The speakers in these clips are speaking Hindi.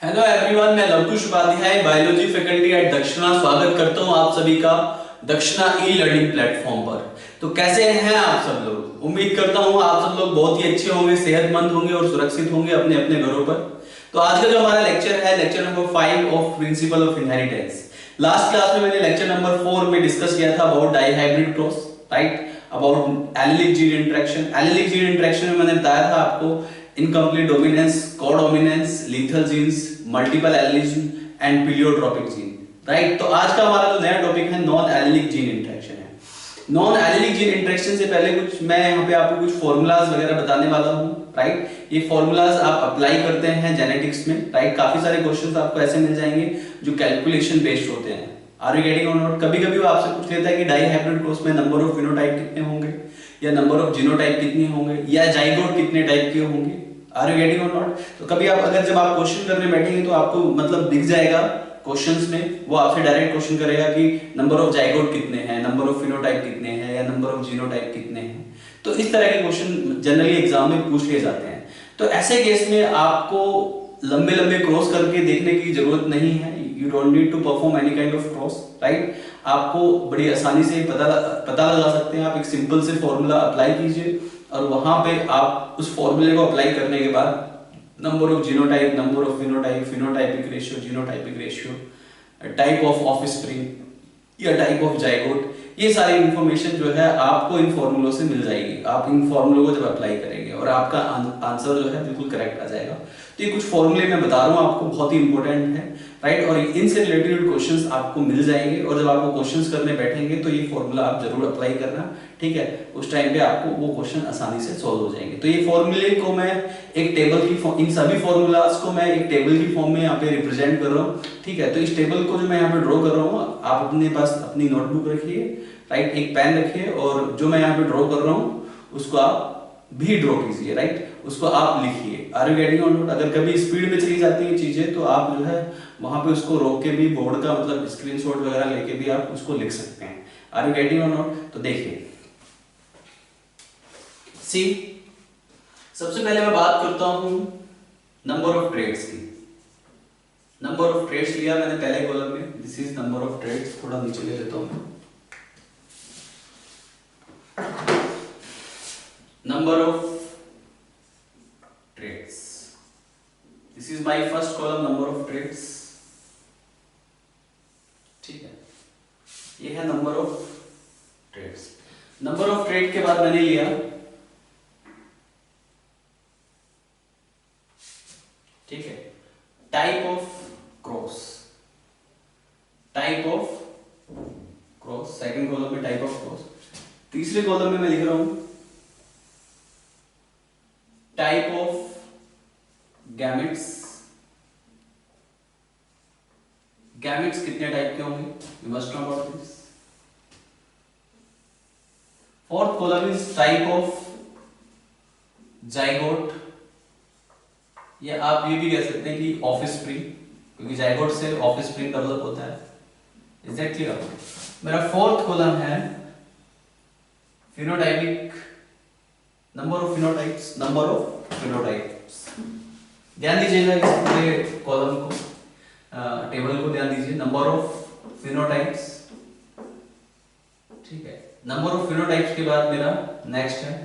हेलो एवरीवन, मैं Lavkush Upadhyay biology faculty at Dakshina स्वागत करता हूं आप सभी का दक्षिणा ई लर्निंग प्लेटफॉर्म पर। तो कैसे हैं आप सब लोग? उम्मीद करता हूं आप सब लोग बहुत ही अच्छे होंगे, सेहतमंद होंगे और सुरक्षित होंगे अपने अपने घरों पर। तो आज का जो हमारा लेक्चर है lecture number 5 of principle of inheritance. Last class में मैंने लेक्चर नंबर 4 में डिस्कस किया था about dihybrid cross, right, about allelic gene interaction. Allelic gene interaction में मैंने बताया था आपको incomplete dominance, codominance, lethal genes, multiple allelism and pleiotropic gene, right. तो आज का हमारा जो नया टॉपिक है नॉन एलिलिक जीन इंटरेक्शन है। नॉन एलिलिक जीन इंटरेक्शन से पहले कुछ मैं यहाँ पे आपको कुछ फॉर्मूलाज वगैरह बताने वाला हूँ, राइट। ये फॉर्मूलाज आप अप्लाई करते हैं जेनेटिक्स में, राइट। काफी सारे क्वेश्चंस आपको ऐसे मिल जाएंगे जो कैलकुलेशन बेस्ड होते हैं। आर यू गेटिंग और नॉट? कभी कभी वो आपसे पूछ लेता है कि डाइहाइब्रिड क्रॉस में नंबर ऑफ फिनोटाइप कितने होंगे, या नंबर ऑफ जीनोटाइप कितने होंगे, या जाइगोट कितने टाइप के होंगे। आर यू गेटिंग और नॉट? तो कभी आप अगर जब आप क्वेश्चन करने बैठेंगे तो आपको मतलब दिख जाएगा क्वेश्चंस में, वो आपसे डायरेक्ट क्वेश्चन करेगा कि नंबर ऑफ जाइगोट कितने हैं, नंबर ऑफ फिनोटाइप कितने हैं, या नंबर ऑफ जीनोटाइप कितने हैं। तो इस तरह के क्वेश्चन जनरली एग्जाम में पूछ लिए जाते हैं। तो ऐसे केस में आपको लंबे लंबे क्रॉस करके देखने की जरूरत नहीं है। You don't need to perform any kind of cross, right. आपको बड़ी आसानी से पता लगा सकते हैं। आप एक सिंपल से फॉर्मूला अप्लाई कीजिए और वहां पे आप उस फॉर्मूले को अप्लाई करने के बाद number of genotype, number of phenotype, phenotypic ratio, genotypic ratio, type of offspring या टाइप ऑफ जाइगोट, ये सारी इंफॉर्मेशन जो है आपको इन फॉर्मूलों से मिल जाएगी। आप इन फॉर्मूलों को जब अप्लाई करेंगे और आपका आंसर जो है बिल्कुल करेक्ट आ जाएगा। तो ये कुछ फॉर्मूले मैं बता रहा हूँ आपको, बहुत ही इंपॉर्टेंट है, राइट। और इनसे रिलेटेड क्वेश्चंस आपको मिल जाएंगे और जब आपको क्वेश्चंस करने बैठेंगे तो ये फॉर्मूला आप जरूर अप्लाई करना, ठीक है। उस टाइम पे आपको वो क्वेश्चन आसानी से सॉल्व हो जाएंगे। तो ये फॉर्मूले को मैं एक टेबल की इन सभी फॉर्मूलाज को मैं एक टेबल की फॉर्म में यहाँ पे रिप्रेजेंट कर रहा हूँ, ठीक है। तो इस टेबल को जो मैं यहाँ पे ड्रॉ कर रहा हूँ, आप अपने पास अपनी नोटबुक रखिए, राइट, एक पेन रखिए और जो मैं यहाँ पे ड्रॉ कर रहा हूँ उसको आप भी ड्रॉ कीजिए, राइट। उसको आप लिखिए। Are you getting on note? अगर कभी स्पीड में चली जाती है चीजें तो आप जो है वहां पे उसको रोक के भी बोर्ड का मतलब स्क्रीनशॉट वगैरह लेके भी आप उसको लिख सकते हैं। Are you getting on note? तो देखिए, सी, सबसे पहले मैं बात करता हूं नंबर ऑफ ट्रेड्स की। नंबर ऑफ ट्रेड्स लिया मैंने पहले कॉलम में, this is number of trades. थोड़ा नीचे ले लेता हूं। Number of trades, this is my first column, number of trades, ठीक है। ये है number of trades. Number of trade के बाद मैंने लिया, ठीक है, type of cross. Type of cross second column में टाइप ऑफ क्रॉस। तीसरे कॉलम में मैं लिख रहा हूं टाइप ऑफ गैमेट्स। गैमेट्स कितने टाइप के होंगे, you must know about this. Fourth column is type of zygote, या आप ये भी कह सकते हैं कि ऑफस्प्रिंग, क्योंकि जाइगोट से ऑफस्प्रिंग डेवलप होता है। Is that clear? मेरा फोर्थ कॉलम है phenotypic, number of phenotypes, number of phenotypes. ध्यान दीजिएगा इस पूरे कॉलम को, टेबल को ध्यान दीजिए। नंबर ऑफ फिनोटाइप्स, ठीक है। नंबर ऑफ फिनोटाइप्स के बाद मेरा नेक्स्ट है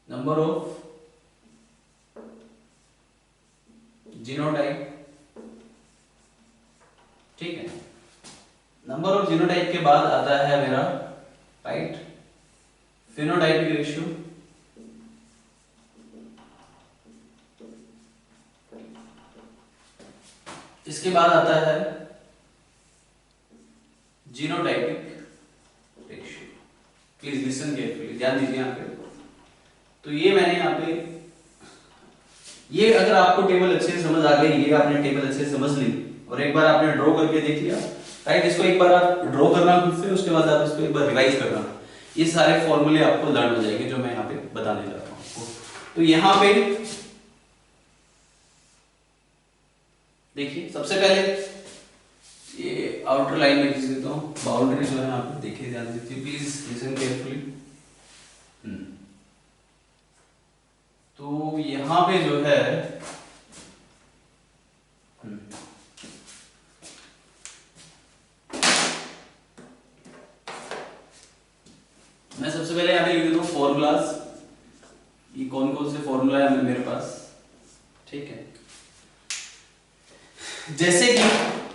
नंबर ऑफ जीनोटाइप, ठीक है। नंबर ऑफ जीनोटाइप के बाद आता है मेरा, राइट, फिनोटाइपिक रेशियो, इसके बाद आता है genotypic ratio. Please listen carefully, ध्यान दीजिए यहाँ पे। तो ये मैंने यहाँ पे, ये अगर आपको टेबल अच्छे से समझ आ गई, ये आपने टेबल अच्छे से समझ ली और एक बार आपने ड्रॉ करके देख लिया, राइट, इसको एक बार आप ड्रॉ करना खुद से, उसके बाद आप इसको एक बार रिवाइज करना। ये सारे फॉर्मूले आपको लर्न हो जाएंगे जो मैं यहाँ पे बताने जा रहा हूँ आपको। तो यहाँ पे देखिए, सबसे पहले ये आउटर लाइन में खींच देता हूँ, बाउंड्री जो है आप देखिए, ध्यान दीजिए प्लीज, लिसन केयरफुली। तो यहाँ पे जो है मैं सबसे पहले यहाँ पे लिख देता हूँ फॉर्मूलाज, ये कौन कौन से फॉर्मूला है मेरे पास, ठीक है। जैसे कि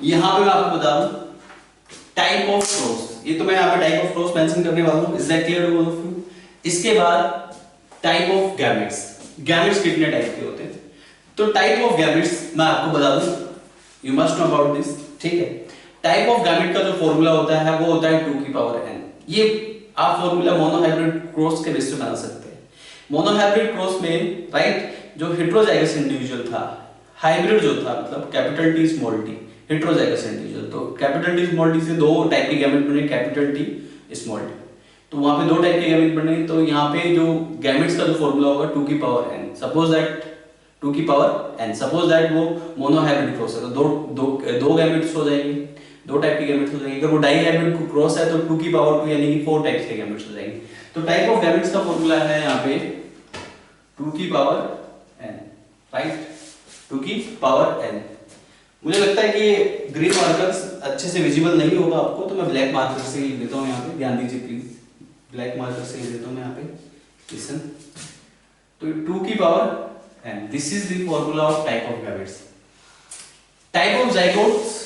यहाँ पे मैं आपको बता दूं टाइप ऑफ क्रॉस, ये तो मैं यहाँ पे टाइप ऑफ क्रॉस मेंशन करने वाला हूँ, is that clear to all of you. इसके बाद टाइप ऑफ गैमेट्स, गैमेट्स कितने टाइप के होते हैं, तो टाइप ऑफ गैमेट्स मैं आपको बता दूं, you must know about this, ठीक है। टाइप ऑफ गैमेट का जो फॉर्मूला होता है वो होता है 2 की पावर n। ये आप फॉर्मूला मोनोहाइब्रिड क्रॉस के बेस पे बना सकते हैं। मोनोहाइब्रिड क्रॉस में राइट जो हेटेरोजाइगस इंडिविजुअल था, हाइब्रिड जो था मतलब capital T small T, heterozygous individual, तो कैपिटल टी स्मॉल टी से 2 टाइप के गैमेट बने, कैपिटल टी स्मॉल टी, तो वहां पे 2 टाइप के गैमेट बने। तो यहाँ पे जो गैमेट्स का जो फॉर्मूला होगा 2 की पावर n, सपोज दैट 2 की पावर n, सपोज दैट वो मोनोहाइब्रिड क्रॉस है तो दो गैमेट्स हो जाएंगे, 2 टाइप के गैमेट्स हो जाएंगे। अगर वो डाइहाइब्रिड क्रॉस है तो 2 की पावर 2 यानी कि 4 टाइप्स के गैमेट्स हो जाएंगे। तो टाइप ऑफ गैमेट्स का फॉर्मूला है यहाँ पे 2 की पावर n, राइट, 2 की पावर n। मुझे लगता है कि ग्रीन मार्कर्स अच्छे से विजिबल नहीं होगा आपको, तो मैं ब्लैक मार्कर से लिख देता हूँ यहाँ पे, ध्यान दीजिए प्लीज, ब्लैक मार्कर से लिख देता हूँ मैं यहाँ पे, लिसन। तो 2 की power n, this is the formula of type of gametes. Type of zygotes,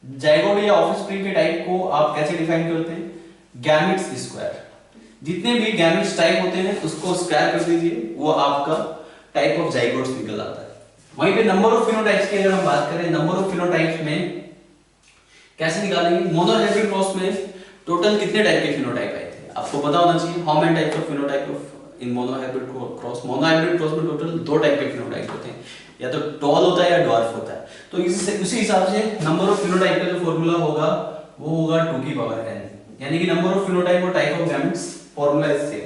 zygote या ऑफस्प्रिंग के टाइप को आप कैसे डिफाइन करते हैं, गैमेट्स स्क्वायर, जितने भी गैमेट्स टाइप होते हैं उसको स्क्वायर कर दीजिए, वो आपका टाइप ऑफ जाइगोट्स निकल आता है। वहीं पे नंबर ऑफ फिनोटाइप्स की अगर हम बात करें, नंबर ऑफ फिनोटाइप्स में कैसे निकालेंगे, मोनोहाइब्रिड क्रॉस में टोटल कितने टाइप के फिनोटाइप आए थे आपको पता होना चाहिए, how many types of phenotype of in monohybrid cross. Monohybrid cross में टोटल 2 टाइप के फिनोटाइप होते हैं, या तो टॉल होता है या ड्वार्फ होता है। तो उसी हिसाब से नंबर ऑफ फिनोटाइप का जो फॉर्मूला होगा वो होगा 2 की पावर n, यानी कि नंबर ऑफ फिनोटाइप और type of gametes formula is same.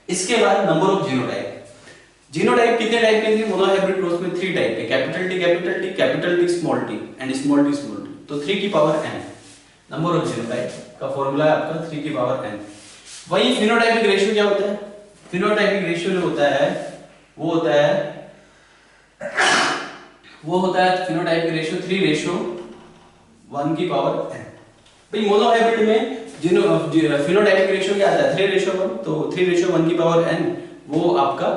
इसके बाद नंबर ऑफ जीनोटाइप, जीनोटाइप कितने टाइप के थे मोनोहाइब्रिड क्रॉस में, 3 टाइप के, capital T capital T, capital T small T and small T small T, तो 3 की power n number of genotype का फॉर्मूला है आपका 3 की पावर n। वही फिनोटाइपिक रेशियो क्या होता है, फिनोटाइपिक रेशियो जो होता है वो होता है फिनोटाइपिक रेशियो 3:1 की पावर n। भाई मोनोहाइब्रिड में फिनोटाइपिक रेशियो क्या आता है 3:1, तो 3:1 की पावर n वो आपका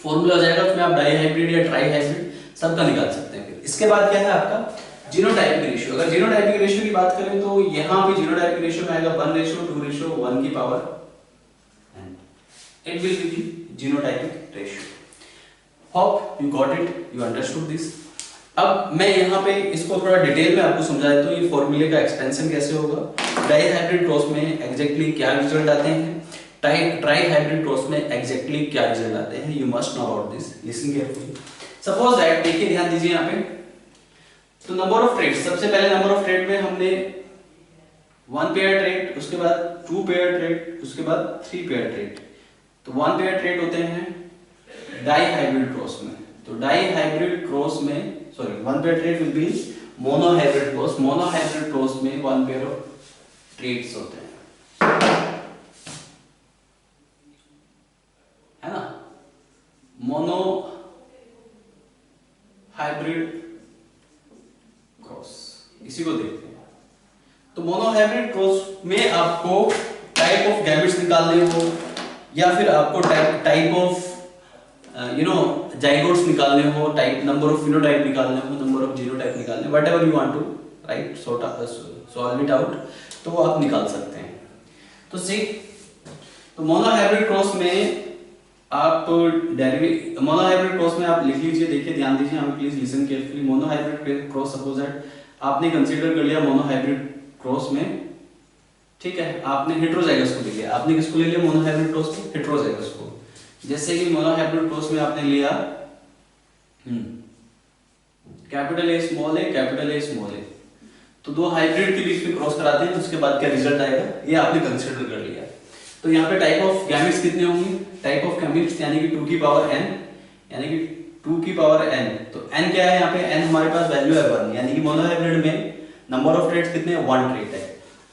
फॉर्मूला हो जाएगा। उसमें आप डाइहाइब्रिड या ट्राइहाइब्रिड सबका निकाल सकते हैं। फिर इसके बाद क्या है आपका जीनोटाइपिक रेशियो। अगर जीनोटाइपिक रेशियो की बात करें तो यहाँ पे जीनोटाइपिक रेशियो में आएगा 1:2:1 की power n, it will be the genotypic ratio. Hope you got it, you understood this. अब मैं यहाँ पे इसको थोड़ा डिटेल में आपको समझा देता हूँ, ये फॉर्मूले का एक्सपेंशन कैसे होगा, डाइहाइब्रिड क्रॉस में एग्जैक्टली क्या रिजल्ट आते हैं, ट्राइहाइब्रिड क्रॉस में एग्जैक्टली क्या रिजल्ट आते हैं, you must know about this, listen carefully. Suppose that, देखिए ध्यान दीजिए यहाँ पे, तो नंबर ऑफ ट्रेड्स, सबसे पहले नंबर ऑफ ट्रेड में हमने 1 पेयर ट्रेड, उसके बाद 2 पेयर ट्रेड, उसके बाद 3 पेयर ट्रेड। तो 1 पेयर ट्रेड होते हैं डाइहाइब्रिड क्रॉस में, तो डाइहाइब्रिड क्रॉस में sorry 1 pair trade will be monohybrid cross, monohybrid cross में 1 पेयर ऑफ ट्रेड्स होते हैं, है ना, मोनो हाइब्रिड क्रॉस, इसी को देखते हैं। तो मोनोहाइब्रिड क्रॉस में आपको टाइप ऑफ गैमेट्स निकालने हो, या फिर आपको टाइप ऑफ जाइगोट्स निकालने हो, टाइप नंबर ऑफ फिनोटाइप निकालने हो, नंबर ऑफ जीनोटाइप निकालने, whatever you want to write solve it out, तो वो आप निकाल सकते हैं। तो सी, तो मोनोहाइब्रिड क्रॉस में आप मोनोहाइब्रिड क्रॉस में आप लिख लीजिए, देखिए ध्यान दीजिए, हमें please listen carefully. Monohybrid cross suppose that आपने कंसीडर कर लिया मोनोहाइब्रिड क्रॉस में, ठीक है, आपने हेटेरोजाइगस को ले लिया, आपने किसको ले लिया मोनोहाइब्रिड क्रॉस में, हेटेरोजाइगस को। जैसे कि मोनोहाइब्रिड क्रॉस में आपने लिया capital A small A, capital A small A, तो 2 हाइब्रिड के बीच में क्रॉस कराते हैं, उसके बाद क्या रिजल्ट आएगा ये आपने कंसीडर कर लिया। तो यहाँ पे टाइप ऑफ गैमेट्स कितने होंगे, टाइप ऑफ गैमेट्स यानी कि 2 की पावर n, यानी कि 2 की पावर n, तो n क्या है यहाँ पे, n हमारे पास वैल्यू है 1, यानी कि मोनोहाइब्रिड में नंबर ऑफ ट्रेड्स कितने हैं, 1 ट्रेड है।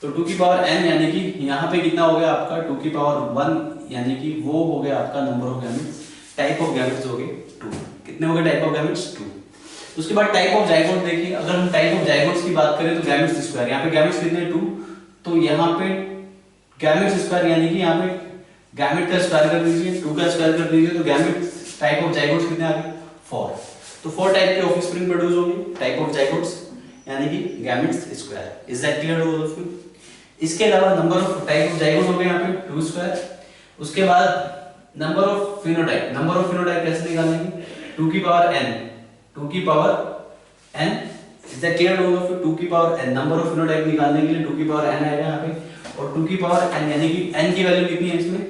तो 2 की पावर n यानी कि यहाँ पे कितना हो गया आपका 2 की पावर 1 यानी कि वो हो गया आपका number of gametes. Type of gametes हो गए 2। कितने हो गए टाइप ऑफ गैमेट्स 2। उसके बाद टाइप ऑफ जाइगोट देखिए, अगर हम टाइप ऑफ जाइगोट्स की बात करें तो गैमेट्स स्क्वायर, यहाँ पे गैमेट्स कितने 2, तो यहाँ पे गैमेट्स स्क्वायर यानी कि यहाँ पे गैमेट का स्क्वायर कर दीजिए, 2 का स्क्वायर कर दीजिए, तो गैमेट टाइप ऑफ जाइगोट्स कितने आ गए 4। तो 4 टाइप के ऑफस्प्रिंग प्रोड्यूस होंगे टाइप ऑफ जाइगोट्स यानी कि gametes square. Is that clear to all of you? इसके अलावा number of type of zygote हो गए यहाँ पे 2 स्क्वायर। उसके बाद number of phenotype, number of phenotype कैसे निकालेंगे 2 की पावर n, 2 की power n। Is that clear to all of you? 2 की power n number of phenotype निकालने के लिए 2 की पावर n आएगा यहाँ पे, और 2 की पावर n यानी कि n की वैल्यू कितनी है इसमें,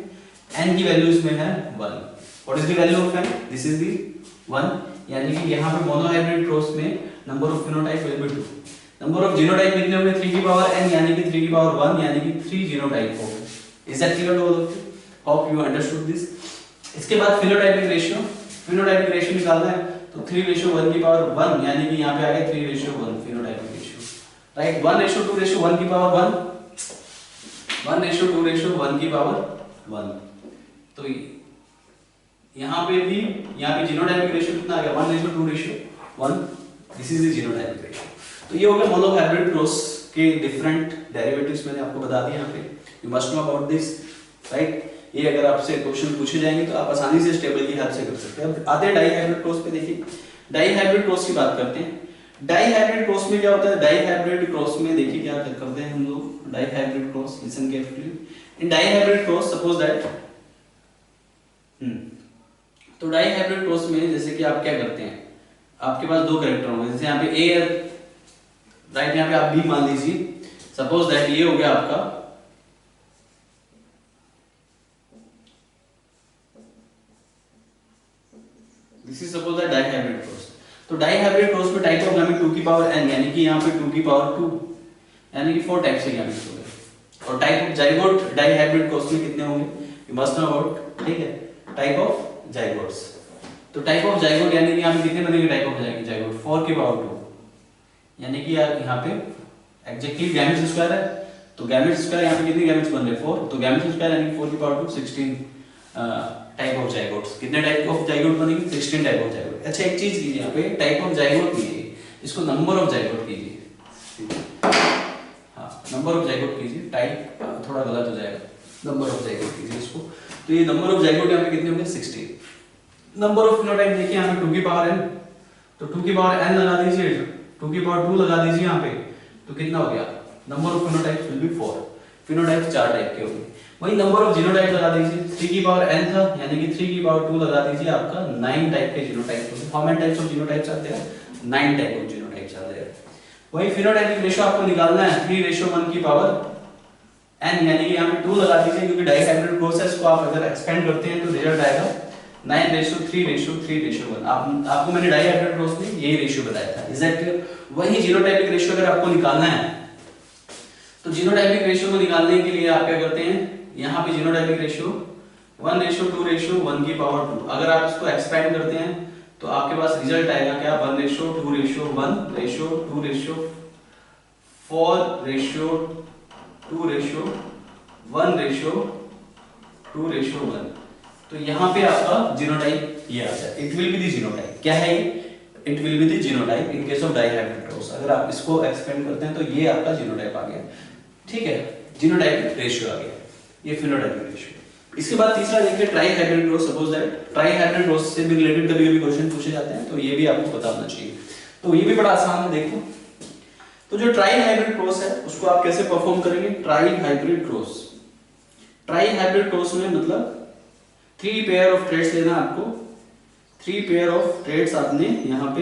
n की वैल्यू इसमें है 1। What is the value of n? This is the 1, यानी कि यहाँ पे मोनोहाइब्रिड क्रॉस में number of phenotype will B 2। Number of genotype कितने होंगे 3 की पावर n यानी कि 3 की पावर 1 यानी कि 3 जीनोटाइप हो गए। Is that clear to all of you? Hope you understood this. इसके बाद फिनोटाइपिक रेशियो, फिनोटाइपिक रेशियो निकालना है तो 3:1 की पावर 1 यानी कि यहाँ पे आ गया 3:1 फिनोटाइपिक रेशियो, राइट। 1:2:1 की पावर 1, 1:2:1 की पावर 1। तो यहाँ पे भी यहाँ पे जीनोटाइपिक रेशियो कितना आ गया 1:2:1। This is the genotypic ratio. तो ये हो गया मोनोहाइब्रिड क्रॉस के डिफरेंट डेरिवेटिव्स मैंने आपको बता दिए यहाँ पे। You must know about this, right. ये अगर आपसे क्वेश्चन पूछे जाएंगे तो आप आसानी से इस टेबल की हेल्प से कर सकते हैं। अब आते हैं डाई हाइब्रिड क्रॉस पे। देखिए डाई हाइब्रिड क्रॉस की बात करते हैं। डाई हाइब्रिड क्रॉस में क्या होता है, डाई हाइब्रिड क्रॉस में देखिए क्या करते हैं हम लोग। Dihybrid cross, listen carefully. In dihybrid cross suppose that तो डाई हाइब्रिड क्रॉस में जैसे कि आप क्या करते हैं, आपके पास 2 कैरेक्टर होंगे, जैसे यहाँ पे ए, राइट, यहाँ पे आप बी मान लीजिए। सपोज दैट ये हो गया आपका this is suppose that dihybrid cross. तो डाई हाइब्रिड क्रॉस में टाइप ऑफ गैमेट 2 की पावर n यानी कि यहाँ पे 2 की पावर 2 यानी कि 4 टाइप से गैमेट्स हो गए। और type of zygote dihybrid cross में कितने होंगे, यू मस्ट नो अबाउट, ठीक है, टाइप ऑफ जाइगोट्स। तो टाइप ऑफ जाइगोट यानी कि यहाँ पे कितने बनेंगे टाइप ऑफ जाइगोट 4 की पावर 2 यानी कि यार यहाँ पे एग्जैक्टली गैमेट्स स्क्वायर है, तो गैमेट्स स्क्वायर यहाँ पे कितने गैमेट्स बन रहे 4, तो गैमेट्स स्क्वायर यानी कि 4 की पावर 2 16 टाइप ऑफ जाइगोट्स। कितने टाइप ऑफ जाइगोट बनेंगे 16 टाइप ऑफ जाइगोट। अच्छा एक चीज कीजिए, यहाँ पे टाइप ऑफ जाइगोट नहीं है, इसको नंबर ऑफ जाइगोट कीजिए। हाँ नंबर ऑफ जाइगोट कीजिए, टाइप थोड़ा गलत हो जाएगा, नंबर ऑफ जाइगोट कीजिए इसको। तो ये नंबर ऑफ जाइगोट यहाँ पे कितने होंगे 16। नंबर ऑफ फिनोटाइप देखिए यहाँ पे 2 की पावर n, तो 2 की पावर n लगा दीजिए, 2 की पावर 2 लगा दीजिए यहाँ पे, तो कितना हो गया number of phenotypes will be 4। Phenotypes 4 type के होंगे। वही नंबर ऑफ जीनोटाइप लगा दीजिए, 3 की पावर n था यानी कि 3 की पावर 2 लगा दीजिए, आपका 9 टाइप के जीनोटाइप होंगे। How many types of genotypes आते हैं 9 टाइप ऑफ जीनोटाइप्स आते हैं। वही फिनोटाइपिक रेशियो आपको निकालना है 3:1 की पावर n यानी कि यहाँ पे 2 लगा दीजिए, क्योंकि डाई हाइब्रिड प्रोसेस को आप अगर एक्सपेंड करते हैं तो रिजल्ट आएगा 9:3:3:1। आपको मैंने डाई हाइब्रिड क्रॉस में यही रेशियो बताया था। Is that clear? वही जीनोटाइपिक रेशियो अगर आपको निकालना है तो जीनोटाइपिक रेशियो को निकालने के लिए आप क्या करते हैं, यहाँ पे जीनोटाइपिक रेशियो 1:2:1 की पावर 2। अगर आप इसको एक्सपेंड करते हैं तो आपके पास रिजल्ट आएगा क्या 1:2:1:4:2:1:1:2:1। तो यहाँ पे आपका जीनोटाइप ये आ जाए, it will be the genotype. क्या है ये, it will be the genotype in case of dihybrid cross. अगर आप इसको एक्सपेंड करते हैं तो ये आपका जीनोटाइप आ गया, ठीक है, जीनोटाइपिक रेशियो आ गया, ये फिनोटाइपिक रेशियो। इसके बाद तीसरा देखिए try hybrid cross. Suppose that try hybrid cross से भी रिलेटेड कभी-कभी क्वेश्चन पूछे जाते हैं, तो ये भी आपको पता होना चाहिए। तो ये भी बड़ा आसान है, देखो। तो जो ट्राई हाइब्रिड क्रॉस है उसको आप कैसे परफॉर्म करेंगे, try hybrid cross. Try hybrid cross में मतलब 3 पेयर ऑफ थ्रेड्स लेना आपको, 3 पेयर ऑफ थ्रेड्स आपने यहाँ पे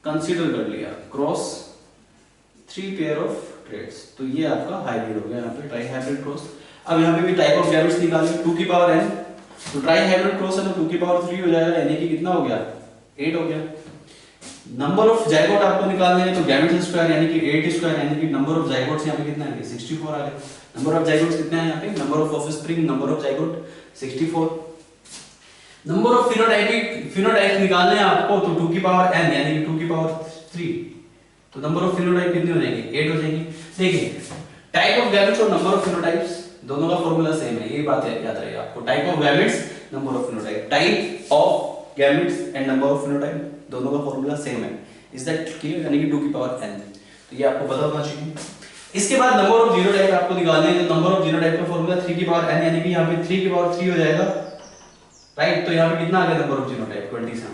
कंसीडर कर लिया, क्रॉस 3 पेयर ऑफ थ्रेड्स, तो ये आपका हाइब्रिड हो गया यहाँ पे ट्राई हाइब्रिड क्रॉस। अब यहाँ पे भी टाइप ऑफ गैमेट्स निकालें 2 की पावर n, तो ट्राई हाइब्रिड क्रॉस है तो 2 की पावर 3 हो जाएगा, यानी कि कितना हो गया 8 हो गया। नंबर ऑफ जाइगोट आपको निकालने हैं तो गैमेट्स स्क्वायर यानी कि 8 स्क्वायर यानी कि नंबर ऑफ जाइगोट्स यहाँ पे कितना है 64 आ गया। नंबर ऑफ जाइगोट्स कितना है यहाँ पे, number of offspring, number of zygote 64। Number of phenotype निकालने हैं आपको तो 2 की पावर n यानी कि 2 की पावर 3 तो नंबर ऑफ फिनोटाइप कितनी हो जाएंगी? 8 हो जाएंगी। देखिए टाइप ऑफ गैमेट्स और नंबर ऑफ फिनोटाइप्स दोनों का फॉर्मूला सेम है, ये बात याद रहे आपको। Type of gametes, number of phenotype, type of gametes and number of phenotype दोनों का फॉर्मूला सेम है। Is that clear? यानी कि 2 की पावर n, तो ये आपको पता होना चाहिए। इसके बाद नंबर ऑफ जीनोटाइप आपको निकालने हैं, तो नंबर ऑफ जीनोटाइप का फॉर्मूला 3 की पावर n, यानी कि यहाँ पे 3 की पावर 3 हो जाएगा, राइट। तो यहाँ पे कितना आ गया number of genotype? 27।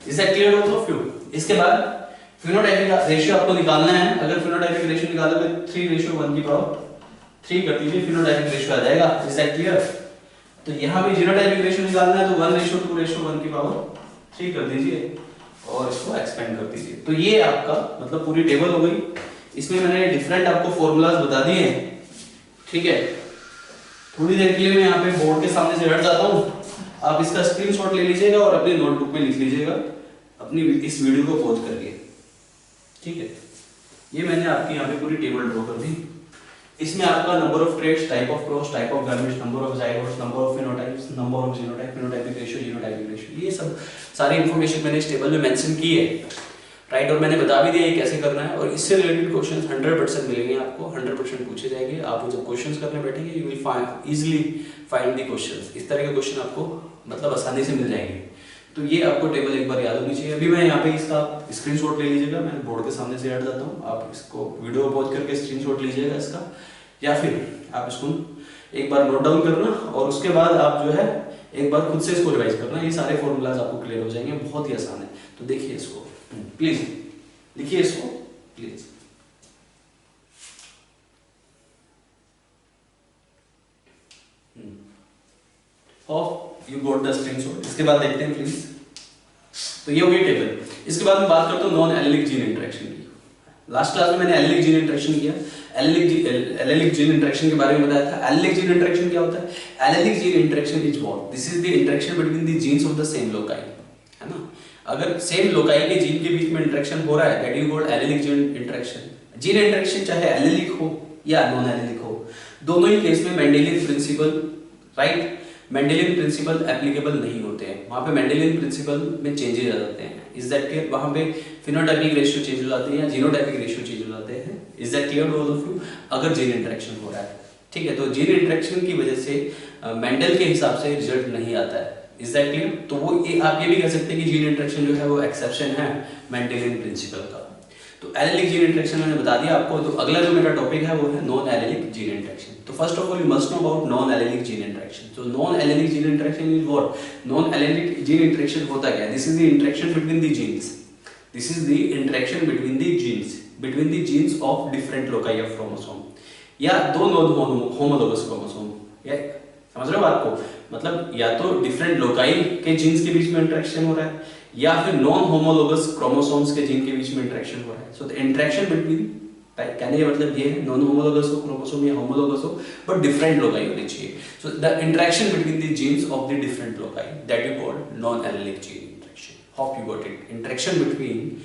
Is that clear all of you? इसके बाद फिनोटाइपिक रेशियो आपको निकालना है। अगर फिनोटाइपिक रेशियो निकालोगे 3:1 की पावर 3 कर दीजिए, फिनोटाइपिक रेशियो आ जाएगा। Is that clear? तो यहाँ भी जीनोटाइपिक रेशियो निकालना है, तो 1:2:1 की पावर 3 कर दीजिए और इसको एक्सपेंड कर दीजिए। तो ये आपका मतलब पूरी टेबल हो गई। इसमें मैंने डिफरेंट आपको फॉर्मूलाज बता दिए हैं, ठीक है। थोड़ी देर के लिए मैं यहाँ पे बोर्ड के सामने से हट जाता हूँ, आप इसका स्क्रीनशॉट ले लीजिएगा और अपनी नोटबुक में लिख लीजिएगा अपनी इस वीडियो को पॉज करके, ठीक है। ये मैंने आपकी यहाँ पे पूरी टेबल ड्रॉ कर दी। इसमें आपका number of trades, type of cross, type of gametes, number of zygotes, number of phenotypes, number of genotype, phenotypic ratio, genotypic ratio, ये सब सारी इंफॉर्मेशन मैंने इस टेबल में मेंशन की है, राइट। और मैंने बता भी दिया ये कैसे करना है। और इससे रिलेटेड क्वेश्चंस 100% मिलेंगे आपको, 100% पूछे जाएंगे। आप जब क्वेश्चंस करने बैठेंगे you will find easily find the questions. इस तरह के क्वेश्चन आपको मतलब आसानी से मिल जाएंगे। तो ये आपको टेबल एक बार याद होनी चाहिए। अभी मैं यहाँ पे इसका स्क्रीनशॉट ले लीजिएगा, मैं बोर्ड के सामने से हट जाता हूँ, आप इसको वीडियो पॉज करके स्क्रीनशॉट लीजिएगा इसका, या फिर आप इसको एक बार नोट डाउन करना और उसके बाद आप जो है एक बार खुद से इसको रिवाइज करना। ये सारे फॉर्मूलाज आपको क्लियर हो जाएंगे, बहुत ही आसान है। तो देखिए इसको, प्लीज लिखिए इसको please. Hope you got the screenshot. इसके बाद देखते हैं प्लीज। तो ये हो गई टेबल। इसके बाद मैं बात करता हूँ नॉन एलिलिक जीन इंटरेक्शन की। लास्ट क्लास में मैंने एलिलिक जीन इंटरेक्शन किया, एलिलिक जीन इंटरेक्शन के बारे में बताया था। एलिलिक जीन इंटरेक्शन क्या होता है? Allylic gene interaction is what? This is the interaction between the genes of the same loci, है ना। अगर सेम लोकाई के जीन के बीच में इंटरेक्शन हो रहा है, that you called allelic gene interaction. Gene interaction चाहे एलिलिक हो या नॉन एलिलिक हो, दोनों ही केस में Mendelian principle, right, Mendelian principle applicable नहीं होते हैं। वहां पे मेंडेलियन प्रिंसिपल में चेंजेस आ जाते हैं। Is that clear? वहां पे फिनोटाइपिक रेशियो चेंज हो जाते हैं या जीनोटाइपिक रेशियो चेंज हो जाते हैं। Is that clear to all of you? अगर जीन इंटरेक्शन हो रहा है, ठीक है, तो जीन इंटरेक्शन की वजह से मेंडल के हिसाब से रिजल्ट नहीं आता है। Is that clear? तो वो आप ये भी कह सकते हैं कि जीन इंटरेक्शन जो है वो एक्सेप्शन है मेंडेलियन प्रिंसिपल का। तो एलिलिक जीन इंटरेक्शन मैंने बता दिया आपको। तो अगला जो मेरा टॉपिक है वो है नॉन एलिलिक जीन इंटरेक्शन। तो first of all you must know about non allelic gene interaction. तो non allelic gene interaction is what? Non allelic gene interaction होता क्या है? This is the interaction between the genes, this is the interaction between the genes of different loci of chromosome, या दो नॉन होमोलोगस क्रोमोसोम। या समझ रहे हो बात को? मतलब या तो डिफरेंट लोकाई के जीन्स के बीच में इंटरेक्शन हो रहा है, या फिर नॉन होमोलोगस क्रोमोसोम्स के जीन के बीच में इंटरेक्शन हो रहा है। सो द इंटरेक्शन बिटवीन, कहने का मतलब ये है नॉन होमोलोगस हो क्रोमोसोम या होमोलोगस हो, बट डिफरेंट लोकाई होनी चाहिए। So the interaction between the genes of the different loci, that you call non allelic gene interaction. Hope you got it? Interaction between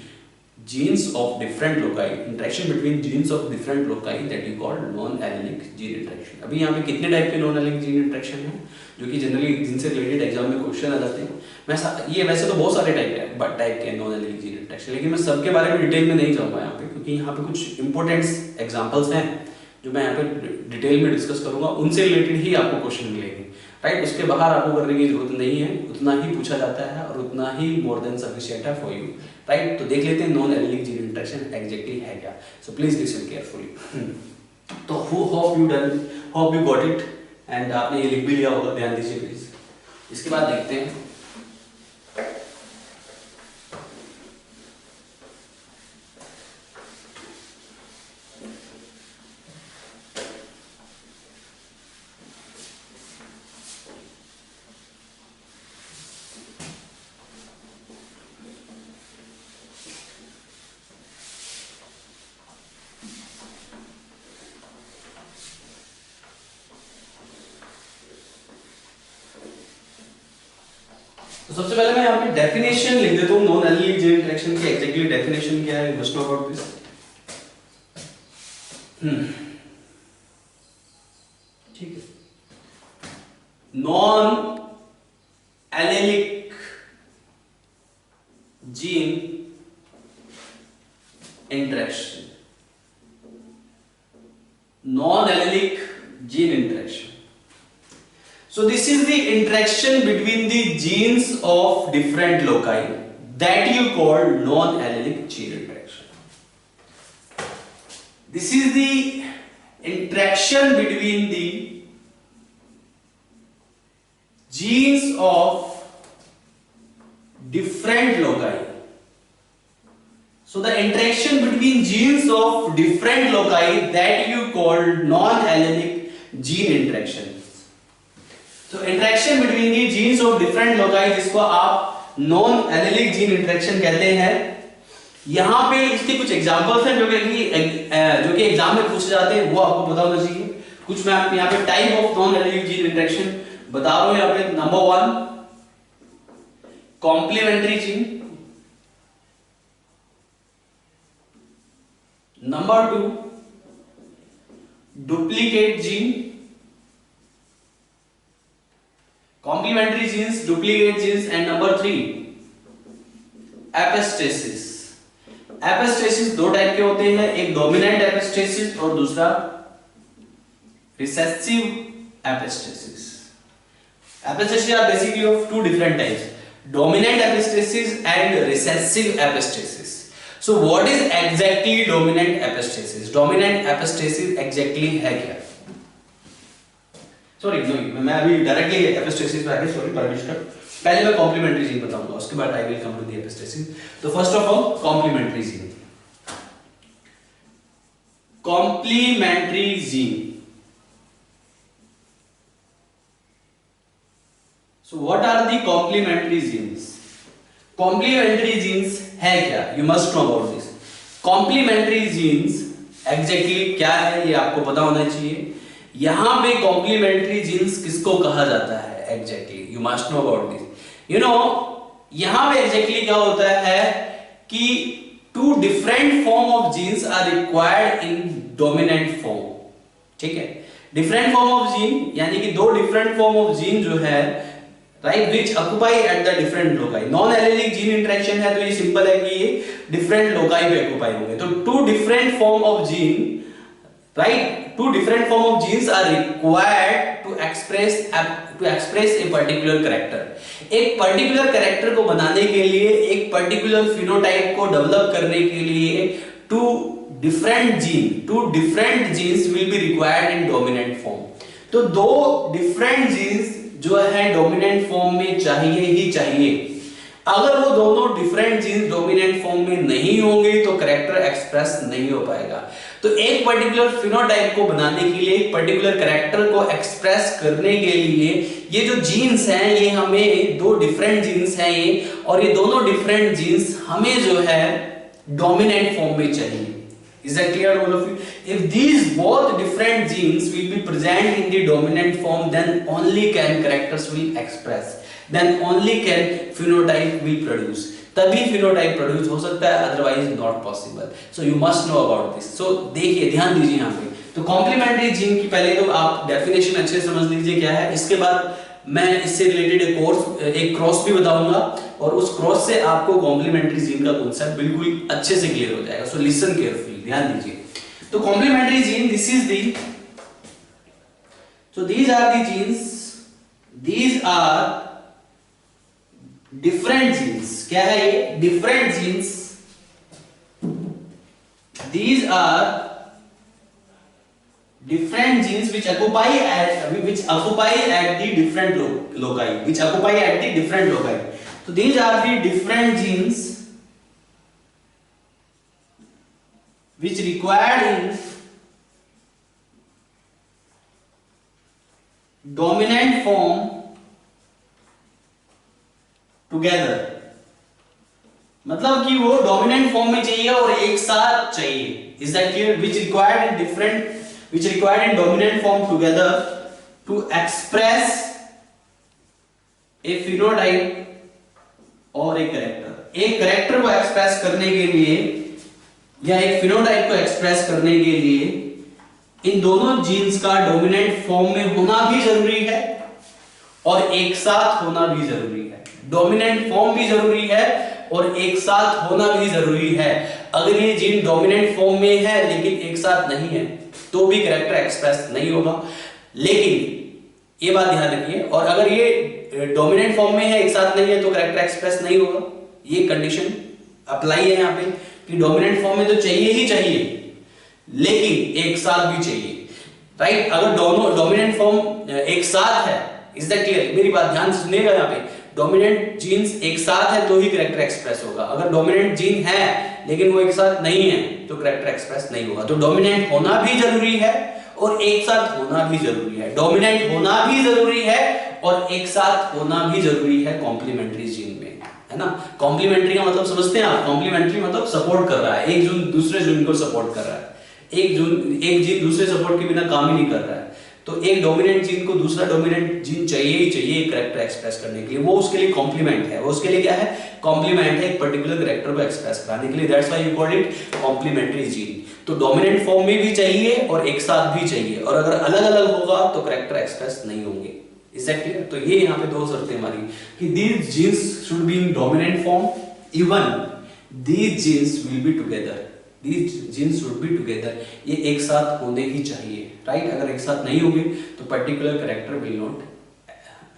genes of different loci, interaction between genes of different loci, that you call non-allelic gene interaction. अभी यहाँ पे कितने टाइप के non-allelic gene interaction हैं जो कि जनरली जिनसे रिलेटेड एग्जाम में क्वेश्चन आ जाते हैं? मैं ये वैसे तो बहुत सारे टाइप के non-allelic gene interaction, लेकिन मैं सबके बारे में डिटेल में नहीं जाऊँगा यहाँ पे, क्योंकि यहाँ पे कुछ इंपॉर्टेंट एग्जाम्पल्स हैं जो मैं यहाँ पे डिटेल में डिस्कस करूंगा, उनसे रिलेटेड ही आपको क्वेश्चन मिलेंगे, राइट। उसके बाहर आपको करने की जरूरत नहीं है, उतना ही पूछा जाता है और उतना ही मोर देन सफिशिएंट है फॉर यू, राइट। तो देख लेते हैं non allelic gene interaction exactly है क्या। So please listen carefully. तो hope you got it, and आपने ये लिख भी लिया होगा, ध्यान दीजिए प्लीज। इसके बाद देखते हैं तो सबसे पहले मैं यहाँ पे डेफिनेशन लिख देता हूँ नॉन एलिलिक जीन इंटरेक्शन की। एग्जैक्टली डेफिनेशन क्या है, मस्ट नो अबाउट दिस। ठीक है, non allelic gene non-allelic gene interaction. So this is the interaction between the genes of different loci that you call non-allelic gene interaction. This is the interaction between the genes of different loci. So the interaction between genes of different loci that you call non-allelic gene interaction. So interaction between the genes of different loci जिसको आप non-allelic gene interaction कहते हैं। यहाँ पे इसके कुछ एग्जांपल्स हैं जो कि एग्जाम में पूछे जाते हैं, वो आपको पता होना चाहिए। कुछ मैं आपको यहाँ पे type of non-allelic gene interaction बता रहा हूँ। यहाँ पे number 1 complementary gene, number 2 duplicate gene, complementary genes, duplicate genes, and number 3 epistasis. Epistasis दो टाइप के होते हैं, एक डोमिनेंट एपिस्टेसिस और दूसरा recessive epistasis. Epistasis are basically of two different types, dominant epistasis and recessive epistasis. So what is exactly dominant epistasis? Dominant epistasis exactly है क्या? Sorry, मैं अभी डायरेक्टली एपिस्टेसिस पे आगे, सॉरी परमिशन, पहले मैं कॉम्प्लीमेंट्री जीन बताऊंगा, उसके बाद I will come to the epistasis. तो first of all complementary gene. Complementary gene, so what are the complementary genes? Complementary genes है क्या? You must know about this. Complementary genes exactly क्या है ये आपको पता होना चाहिए। यहाँ पे complementary genes किसको कहा जाता है exactly? You must know about this. You know यहाँ पे exactly क्या होता है कि two different form of genes are required in dominant form, ठीक है? Different form of gene यानी कि दो different form of gene जो है right, which occupy at the different loci. Non allylic gene interaction है तो ये सिंपल है कि ये डिफरेंट लोकाई पे ऑक्युपाई होंगे। तो two different form of gene, right, two different form of genes are required to express a particular character. एक पर्टिकुलर कैरेक्टर को बनाने के लिए, एक पर्टिकुलर फिनोटाइप को डेवलप करने के लिए two different genes will be required in dominant form. तो दो डिफरेंट जीन्स जो है डोमिनेंट फॉर्म में चाहिए ही चाहिए। अगर वो दोनों डिफरेंट जीन्स डोमिनेंट फॉर्म में नहीं होंगे तो कैरेक्टर एक्सप्रेस नहीं हो पाएगा। तो एक पर्टिकुलर फिनोटाइप को बनाने के लिए, एक पर्टिकुलर कैरेक्टर को एक्सप्रेस करने के लिए ये जो जीन्स हैं, ये हमें दो डिफरेंट जीन्स हैं ये, और ये दोनों डिफरेंट जीन्स हमें जो है डोमिनेंट फॉर्म में चाहिए। Is that clear all of you? If these both different genes will be present in the dominant form, then only can characters will express, then only can phenotype will produce. तभी phenotype produce हो सकता है, otherwise not possible. So you must know about this. So देखिए, ध्यान दीजिए यहाँ पे। तो complementary gene की पहले तो आप definition अच्छे से समझ लीजिए क्या है। इसके बाद मैं इससे रिलेटेड एक क्रॉस भी बताऊंगा, और उस क्रॉस से आपको कॉम्प्लीमेंट्री जीन का कॉन्सेप्ट बिल्कुल अच्छे से क्लियर हो जाएगा। सो लिसन केयरफुली, ध्यान दीजिए। तो complementary gene, this is the, so these are the genes, these are different genes. क्या है ये? Different genes. These are different genes which occupy at the different loci. So these are the different genes which required in dominant form together। मतलब कि वो डोमिनेंट फॉर्म में चाहिए और एक साथ चाहिए। Is that clear? Which required in dominant form together to express a phenotype और एक कैरेक्टर। एक कैरेक्टर को एक्सप्रेस करने के लिए या एक फिनोटाइप को एक्सप्रेस करने के लिए इन दोनों जीन्स का डोमिनेंट फॉर्म में होना भी जरूरी है और एक साथ होना भी जरूरी है। डोमिनेंट फॉर्म भी जरूरी है और एक साथ होना भी जरूरी है। अगर ये जीन डोमिनेंट फॉर्म में है लेकिन एक साथ नहीं है तो भी कैरेक्टर एक्सप्रेस नहीं होगा। लेकिन ये बात ध्यान रखिए, और अगर ये डोमिनेंट फॉर्म में है, एक साथ नहीं है, तो कैरेक्टर एक्सप्रेस नहीं होगा। ये कंडीशन अप्लाई है यहाँ पे कि डोमिनेंट फॉर्म में तो चाहिए ही चाहिए, लेकिन एक साथ भी चाहिए, राइट। अगर दोनों डोमिनेंट फॉर्म एक साथ है, इज दैट क्लियर? मेरी बात ध्यान से सुनिएगा, यहाँ पे डोमिनेंट जीन्स एक साथ है तो ही कैरेक्टर एक्सप्रेस होगा। अगर डोमिनेंट जीन है लेकिन वो एक साथ नहीं है तो कैरेक्टर एक्सप्रेस नहीं होगा। तो डोमिनेंट होना भी जरूरी है और एक साथ होना भी जरूरी है। डोमिनेंट होना भी जरूरी है और एक साथ होना भी जरूरी है कॉम्प्लीमेंट्री जीन में, है ना। कॉम्प्लीमेंट्री का मतलब समझते हैं आप? कॉम्प्लीमेंट्री मतलब सपोर्ट कर रहा है, एक जीन दूसरे जीन को सपोर्ट कर रहा है, एक जीन दूसरे सपोर्ट के बिना काम ही नहीं कर रहा है। तो एक डोमिनेंट जीन को दूसरा डोमिनेंट जीन चाहिए ही चाहिए कैरेक्टर एक्सप्रेस करने के लिए, वो उसके लिए कॉम्प्लीमेंट है, वो उसके लिए क्या है? कॉम्प्लीमेंट है एक पर्टिकुलर कैरेक्टर को एक्सप्रेस कराने के लिए। That's why you call it complementary gene. तो डोमिनेंट फॉर्म में भी चाहिए और एक साथ भी चाहिए, और अगर अलग अलग होगा तो कैरेक्टर एक्सप्रेस नहीं होंगे। Is that clear? तो ये यहाँ पे दो शर्तें हमारी कि these genes should be in dominant form, even these genes will be together, these genes should be together, ये एक साथ होने ही चाहिए, राइट। अगर एक साथ नहीं होंगे तो particular character will not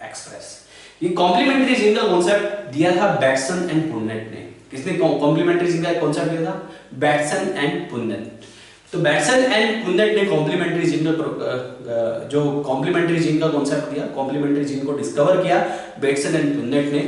express. ये कॉम्प्लीमेंट्री जीन का कॉन्सेप्ट दिया था बैटसन एंड पुन्नेट ने। किसने कॉम्प्लीमेंट्री जीन का कॉन्सेप्ट दिया था? Bateson and पुन्नेट। तो बैटसन एंड पुन्नेट ने कॉम्प्लीमेंट्री जीन का जो कॉम्प्लीमेंट्री जीन का कॉन्सेप्ट दिया, कॉम्प्लीमेंट्री जीन को डिस्कवर किया बैटसन एंड पुन्नेट ने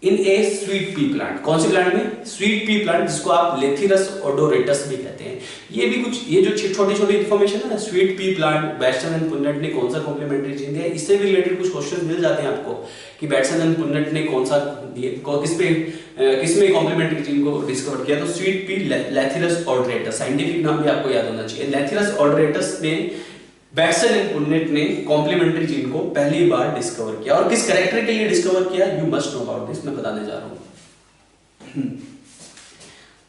इन ए स्वीट पी प्लांट। कौन से प्लांट में? स्वीट पी प्लांट, जिसको आप लेथिरस ओडोरेटस भी कहते हैं। ये भी कुछ, ये जो छोटी छोटी इन्फॉर्मेशन है ना, sweet pea plant, Bateson and Punnett ने कौन सा कॉम्प्लीमेंट्री जीन दिया, इससे भी रिलेटेड कुछ क्वेश्चन मिल जाते हैं आपको कि बैटसन एंड पुन्नेट ने कौन सा किसमें कॉम्प्लीमेंट्री जीन को डिस्कवर किया। तो स्वीट पी लेथिरस ओडोरेटस, साइंटिफिक नाम भी आपको याद होना चाहिए। लेथिरस ओडोरेटस में बैटसन एंड पुन्नेट ने कॉम्प्लीमेंट्री जीन को पहली बार डिस्कवर किया, और किस कैरेक्टर के लिए डिस्कवर किया, you must know about this, मैं बताने जा रहा हूं।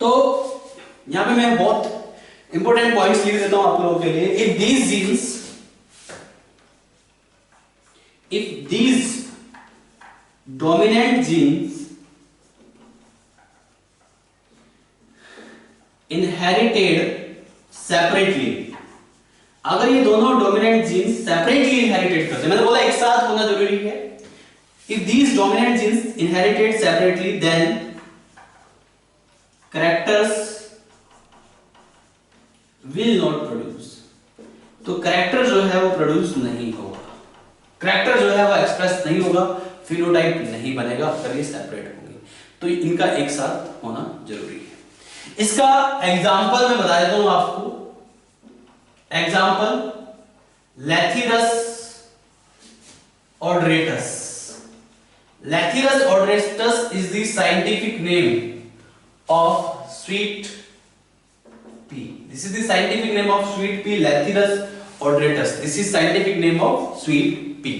तो यहां पे मैं बहुत इंपॉर्टेंट पॉइंट्स लिख देता हूं आप लोगों के लिए। If these dominant genes inherited separately, अगर ये दोनों डोमिनेंट जीन्स सेपरेटली इनहेरिटेड करते हैं, मैंने बोला एक साथ होना जरूरी है। If these dominant genes inherited separately then characters will not produce, तो कैरेक्टर जो है वो प्रोड्यूस नहीं होगा, कैरेक्टर जो है वो एक्सप्रेस नहीं होगा, फिनोटाइप नहीं बनेगा अगर ये सेपरेट होंगे। तो इनका एक साथ होना जरूरी है। इसका एग्जांपल मैं बता देता हूं आपको। Example, Lathyrus odoratus. Lathyrus odoratus is the scientific name of sweet pea. This is the scientific name of sweet pea, Lathyrus odoratus. This is scientific name of sweet pea,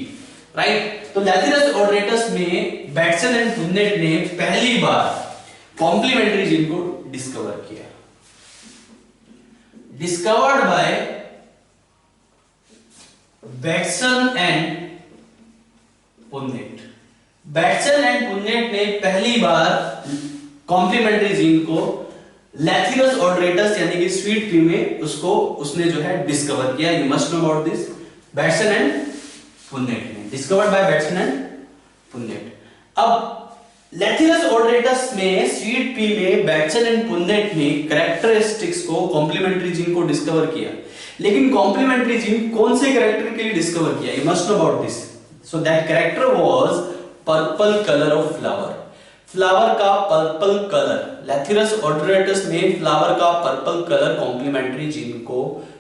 right? तो Lathyrus odoratus में बैटसन एंड पुन्नेट ने पहली बार कॉम्प्लीमेंट्री जीन को डिस्कवर किया। Discovered by Bateson and पुन्नेट। Bateson and Punnett ने पहली बार कॉम्प्लीमेंट्री जीन को लैथिरस ओडोरेटस यानी कि स्वीट पी में उसने जो है डिस्कवर किया। You must know about this. Bateson and Punnett ने discovered by Bateson and Punnett. अब लैथिरस ओडोरेटस में स्वीट पी में बैटसन एंड पुन्नेट ने कैरेक्टरिस्टिक्स को कॉम्प्लीमेंट्री जीन को डिस्कवर किया, लेकिन कॉम्प्लीमेंट्री जीन कौन से कैरेक्टर के लिए डिस्कवर किया? You must know about this. So that character was purple colour of flower. Flower का पर्पल कलर, लैथिरस ओडोरेटस में फ्लावर का पर्पल कलर कॉम्प्लीमेंट्री जीन को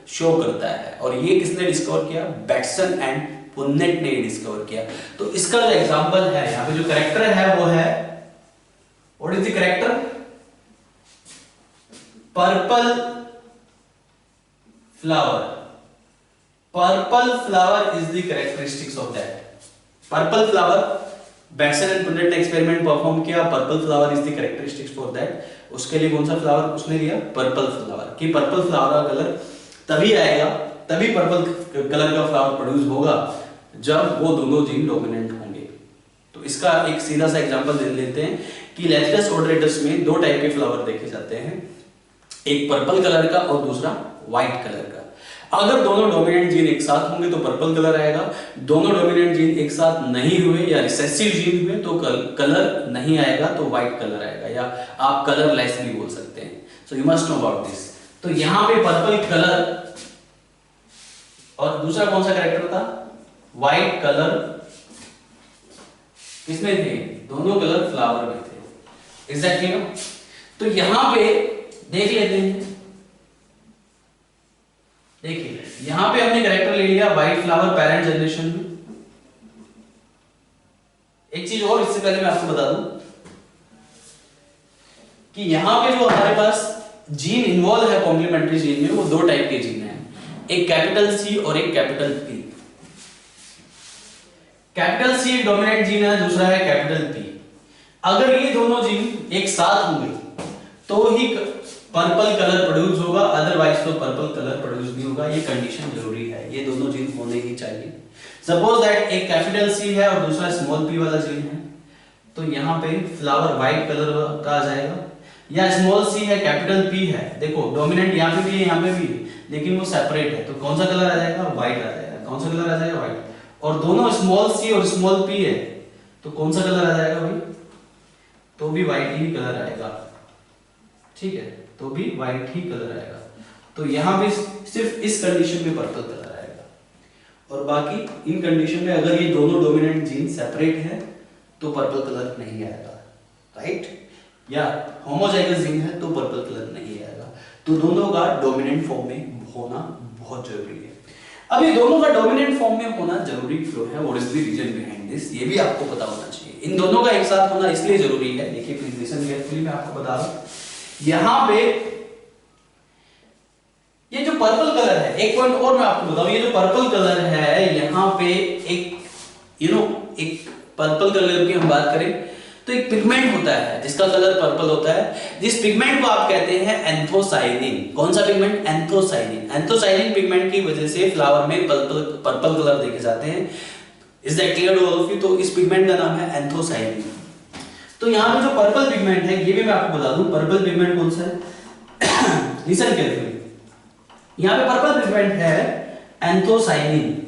शो करता है, और ये किसने डिस्कवर किया? बैटसन एंड पुन्नेट ने डिस्कवर किया। तो इसका जो एग्जांपल है, यहाँ पे जो कैरेक्टर है वो है, what is the character? Purple flower. Purple flower is the characteristics of that. Purple flower, Bateson and Punnett ने एक्सपेरिमेंट परफॉर्म किया, purple flower is the characteristics for that. उसके लिए कौन सा फ्लावर उसने लिया? Purple flower. कि पर्पल फ्लावर का कलर तभी आएगा, तभी पर्पल कलर का फ्लावर प्रोड्यूस होगा जब वो दोनों जीन डोमिनेंट होंगे। तो इसका एक सीधा सा एग्जांपल दे लेते हैं कि लैथिरस ओडोरेटस में दो टाइप के फ्लावर देखे जाते हैं, एक पर्पल कलर का और दूसरा व्हाइट कलर का। अगर दोनों डोमिनेंट जीन एक साथ होंगे तो पर्पल कलर आएगा, दोनों डोमिनेंट जीन एक साथ नहीं हुए या रिसेसिव जीन हुए तो कलर नहीं आएगा, तो व्हाइट कलर आएगा, या आप कलरलेस भी बोल सकते हैं। So you must know about this. तो यहां पे पर्पल कलर और दूसरा कौन सा कैरेक्टर था, व्हाइट कलर, किसमें थे, दोनों कलर फ्लावर में थे, एग्जैक्टली ना। तो यहां पे देख लेते हैं, देखिए यहां पे हमने कैरेक्टर ले लिया व्हाइट फ्लावर पेरेंट जनरेशन में। एक चीज और इससे पहले मैं आपको बता दूं कि यहां पे जो हमारे पास जीन इन्वॉल्व है कॉम्प्लीमेंट्री जीन में, वो दो टाइप के जीन हैं, एक कैपिटल सी और एक capital P. Capital C dominant gene है, दूसरा है कैपिटल पी। अगर ये दोनों जीन एक साथ होंगे तो ही पर्पल कलर प्रोड्यूस होगा, अदरवाइज तो पर्पल कलर प्रोड्यूस नहीं होगा। ये कंडीशन जरूरी है, ये दोनों जीन होने ही चाहिए। सपोज दैट एक कैपिटल सी है और दूसरा स्मॉल पी वाला जीन है, तो यहाँ पे फ्लावर व्हाइट कलर का आ जाएगा। या स्मॉल सी है कैपिटल पी है, देखो डोमिनेंट यहाँ पे भी है यहाँ पे भी है, लेकिन वो सेपरेट है, तो कौन सा कलर आ जाएगा, व्हाइट आ जाएगा। कौन सा कलर आ जाएगा, व्हाइट। और दोनों स्मॉल सी और स्मॉल पी है, तो कौन सा कलर आ जाएगा भाई, तो भी व्हाइट ही कलर आएगा, ठीक है, तो भी व्हाइट ही कलर आएगा। तो यहां पे सिर्फ इस कंडीशन में पर्पल कलर आएगा, और बाकी इन कंडीशन में अगर ये दोनों डोमिनेंट जीन सेपरेट है तो पर्पल कलर नहीं आएगा, राइट। या होमोजाइगस जीन है तो पर्पल कलर नहीं आएगा। तो दोनों का डोमिनेंट फॉर्म में होना बहुत जरूरी है। अब ये दोनों का डोमिनेंट फॉर्म में होना जरूरी क्यों है, what is the reason behind this, ये भी आपको पता होना चाहिए। इन दोनों का एक साथ होना इसलिए जरूरी है, देखिए प्लीज लिसन केयरफुली, मैं आपको बता रहा हूं। यहां पे ये जो पर्पल कलर है, एक पॉइंट और मैं आपको बताऊं, ये जो पर्पल कलर है यहां पे एक एक पर्पल कलर की हम बात करें तो एक पिगमेंट होता है जिसका कलर पर्पल होता है, जिस पिगमेंट को आप कहते हैं एंथोसाइनिन। कौन सा पिगमेंट, एंथोसाइनिन। एंथोसाइनिन पिगमेंट की वजह से फ्लावर में पर्पल कलर देखे जाते हैं। Is that clear to all of you? तो इस पिगमेंट का नाम है एंथोसाइनिन। तो यहाँ पे जो पर्पल पिगमेंट है, ये भी मैं आपको बता दूं पर्पल पिगमेंट कौन सा है, लिसन केयरफुली। यहाँ पे पर्पल पिगमेंट है एंथोसाइनिन।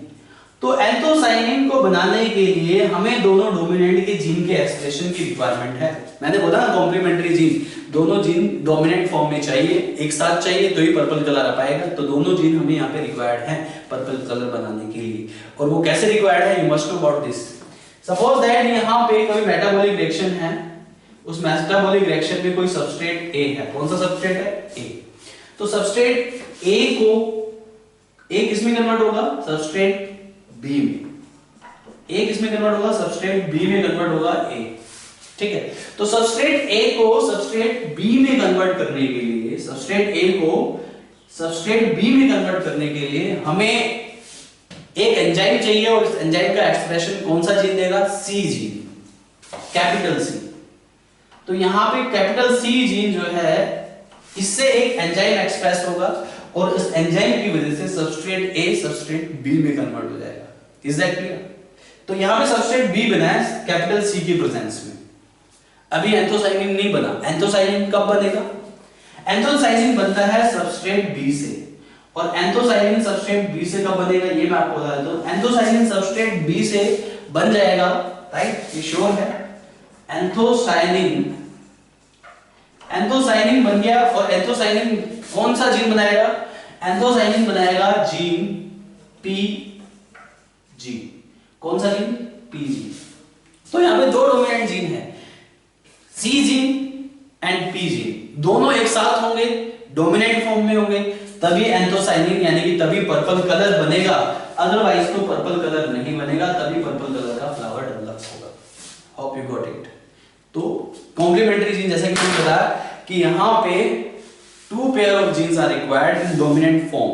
तो एंथोसाइनिन को बनाने के लिए हमें दोनों डोमिनेंट के जीन के एक्सप्रेशन की रिक्वायरमेंट है। मैंने बोला ना कॉम्प्लीमेंट्री जीन, दोनों जीन डोमिनेंट फॉर्म में चाहिए, एक साथ चाहिए तो ही पर्पल कलर आ पाएगा। तो दोनों जीन हमें यहाँ पे रिक्वायर्ड है पर्पल कलर बनाने के लिए। और वो कैसे रिक्वायर्ड है, you must know about this. Suppose that यहाँ पे कोई मेटाबॉलिक रिएक्शन है, उस मेटाबॉलिक रिएक्शन में कोई सबस्ट्रेट ए है। कौन सा सबस्ट्रेट है, ए। तो सबस्ट्रेट ए को ए किसमें कन्वर्ट होगा, सबस्ट्रेट बी में। ए किसमें कन्वर्ट होगा, सबस्ट्रेट बी में कन्वर्ट होगा ए, ठीक है। तो सबस्ट्रेट ए को सबस्ट्रेट बी में कन्वर्ट करने के लिए, सबस्ट्रेट ए को सबस्ट्रेट बी में कन्वर्ट करने के लिए हमें एक एंजाइम चाहिए, और इस एंजाइम का एक्सप्रेशन कौन सा जीन देगा, सी जीन, कैपिटल सी। तो यहां पे कैपिटल सी जीन जो है, इससे एक एंजाइम एक्सप्रेस होगा, और इस एंजाइम की वजह से सबस्ट्रेट ए सबस्ट्रेट बी में कन्वर्ट हो जाएगा। Is that clear? तो यहां पे सबस्ट्रेट बी बना है कैपिटल सी की प्रेजेंस में। अभी एंथोसाइनिन नहीं बना। एंथोसाइनिन कब बनेगा, एंथोसाइनिन बनता है सबस्ट्रेट बी से, और एंथोसाइनिन सबस्ट्रेट बी से कब बनेगा, ये मैं आपको बता देता हूं। एंथोसाइनिन सबस्ट्रेट बी से बन जाएगा, राइट, ये श्योर है। एंथोसाइनिन बन गया, और एंथोसाइनिन कौन सा जीन बनाएगा, एंथोसाइनिन बनाएगा जीन पी जी। कौन सा जीन, पी जी। तो यहां पे दो डोमिनेंट जीन है, सी जीन एंड पी जीन, दोनों एक साथ होंगे, डोमिनेंट फॉर्म में होंगे, तभी एंथोसाइनिन यानी कि तभी पर्पल कलर बनेगा, अदरवाइज तो पर्पल कलर नहीं बनेगा, तभी पर्पल कलर का फ्लावर डेवलप होगा। Hope you got it. तो कॉम्प्लीमेंट्री जीन, जैसा कि मैंने बताया कि यहां पे two pair of genes are required in dominant form,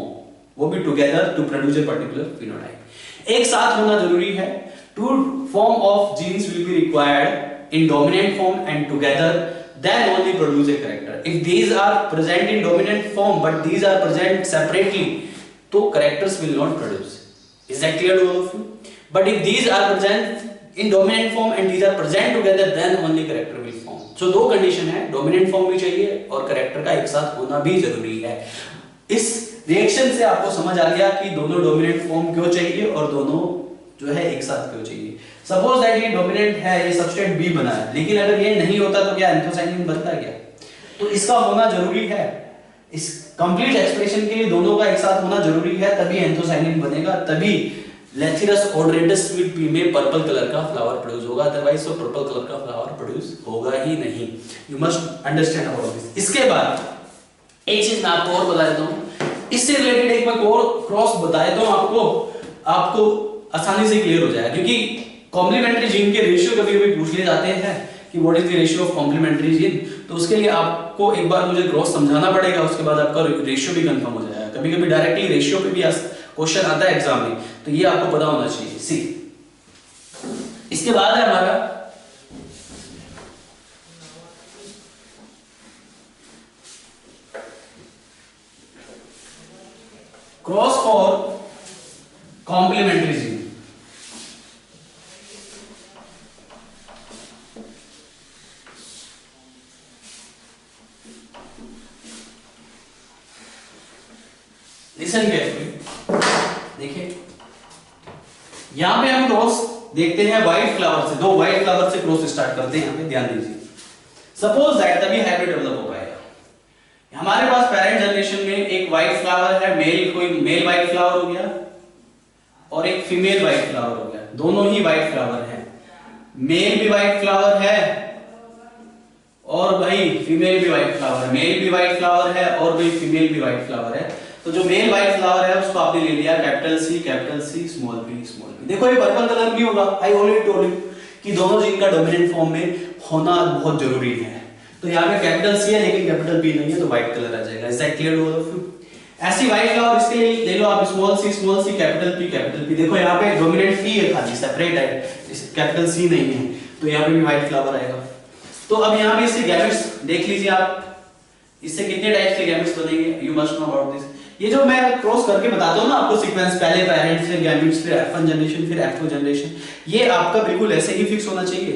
वो भी together to produce a particular phenotype. एक साथ होना जरूरी है। Two form of genes will be required in dominant form and together then only produce a character. If these are present in dominant form but these are present separately, तो characters will not produce. Is that clear to all of you? But if these are present in dominant form and these are present together, then only character will form. So दो condition है, dominant form भी चाहिए और character का एक साथ होना भी जरूरी है। इस रिएक्शन से आपको समझ आ गया कि दोनों डोमिनेंट फॉर्म क्यों चाहिए और दोनों जो है एक साथ क्यों चाहिए। सपोज दैट ये डोमिनेंट है, ये सबस्ट्रेट बी बना है, लेकिन अगर ये नहीं होता तो क्या एंथोसाइनिन बनता क्या? तो इसका होना जरूरी है, इस कंप्लीट एक्सप्रेशन के लिए दोनों का एक साथ होना जरूरी है, तभी एंथोसाइनिन बनेगा, तभी लेथिरस ओडोरेटस स्वीट पी में पर्पल कलर का फ्लावर प्रोड्यूस होगा, अदरवाइज तो पर्पल कलर का फ्लावर प्रोड्यूस होगा ही नहीं। You must understand about this. इसके बाद एक चीज मैं आपको और बता देता हूं, इससे रिलेटेड एक मैं और क्रॉस बता देता हूं आपको आसानी से क्लियर हो जाएगा, क्योंकि कॉम्प्लीमेंट्री जीन के रेशियो कभी कभी पूछ लिए जाते हैं कि what is the ratio of complementary gene, तो उसके लिए आपको एक बार मुझे क्रॉस समझाना पड़ेगा, उसके बाद आपका रेशियो भी कंफर्म हो जाएगा। कभी कभी डायरेक्टली रेशियो पे भी क्वेश्चन आता है एग्जाम में, तो ये आपको पता होना चाहिए। सी इसके बाद है हमारा cross for complementary gene. Listen carefully, देखिए यहां पे हम क्रॉस देखते हैं व्हाइट फ्लावर से, दो व्हाइट फ्लावर से क्रॉस स्टार्ट करते हैं। यहां पे ध्यान दीजिए, सपोज दैट तभी हाइब्रिड डेवलप हो पाएगा। हमारे पास पेरेंट जनरेशन में एक व्हाइट फ्लावर है, कोई मेल व्हाइट फ्लावर हो गया और एक फीमेल व्हाइट फ्लावर हो गया, दोनों ही व्हाइट फ्लावर हैं, मेल भी व्हाइट फ्लावर है और भाई फीमेल भी व्हाइट फ्लावर है, मेल भी व्हाइट फ्लावर है और भाई फीमेल भी व्हाइट फ्लावर है। तो जो मेल व्हाइट फ्लावर है उसको आपने ले लिया capital C small p small p। देखो ये पर्पल कलर भी होगा, आई ऑलरेडी टोल्ड यू कि दोनों जीन का डोमिनेंट फॉर्म में होना बहुत जरूरी है। तो यहाँ पे कैपिटल सी है लेकिन कैपिटल p नहीं है, तो व्हाइट कलर आ जाएगा। Is that clear to all of you? ऐसी व्हाइट फ्लावर इसके लिए ले लो आप स्मॉल सी कैपिटल p। देखो यहाँ पे डोमिनेंट p है, खाली सेपरेट है, कैपिटल सी नहीं है, तो यहाँ पे भी व्हाइट फ्लावर आएगा। तो अब यहाँ पे इससे गैमेट्स देख लीजिए आप, इससे कितने टाइप के गैमेट्स बनेंगे, you must know about this. ये जो मैं क्रॉस करके बताता हूँ ना आपको सीक्वेंस, पहले पेरेंट्स फिर गैमेट्स फिर F1 जनरेशन फिर F2 जनरेशन, ये आपका बिल्कुल ऐसे ही फिक्स होना चाहिए।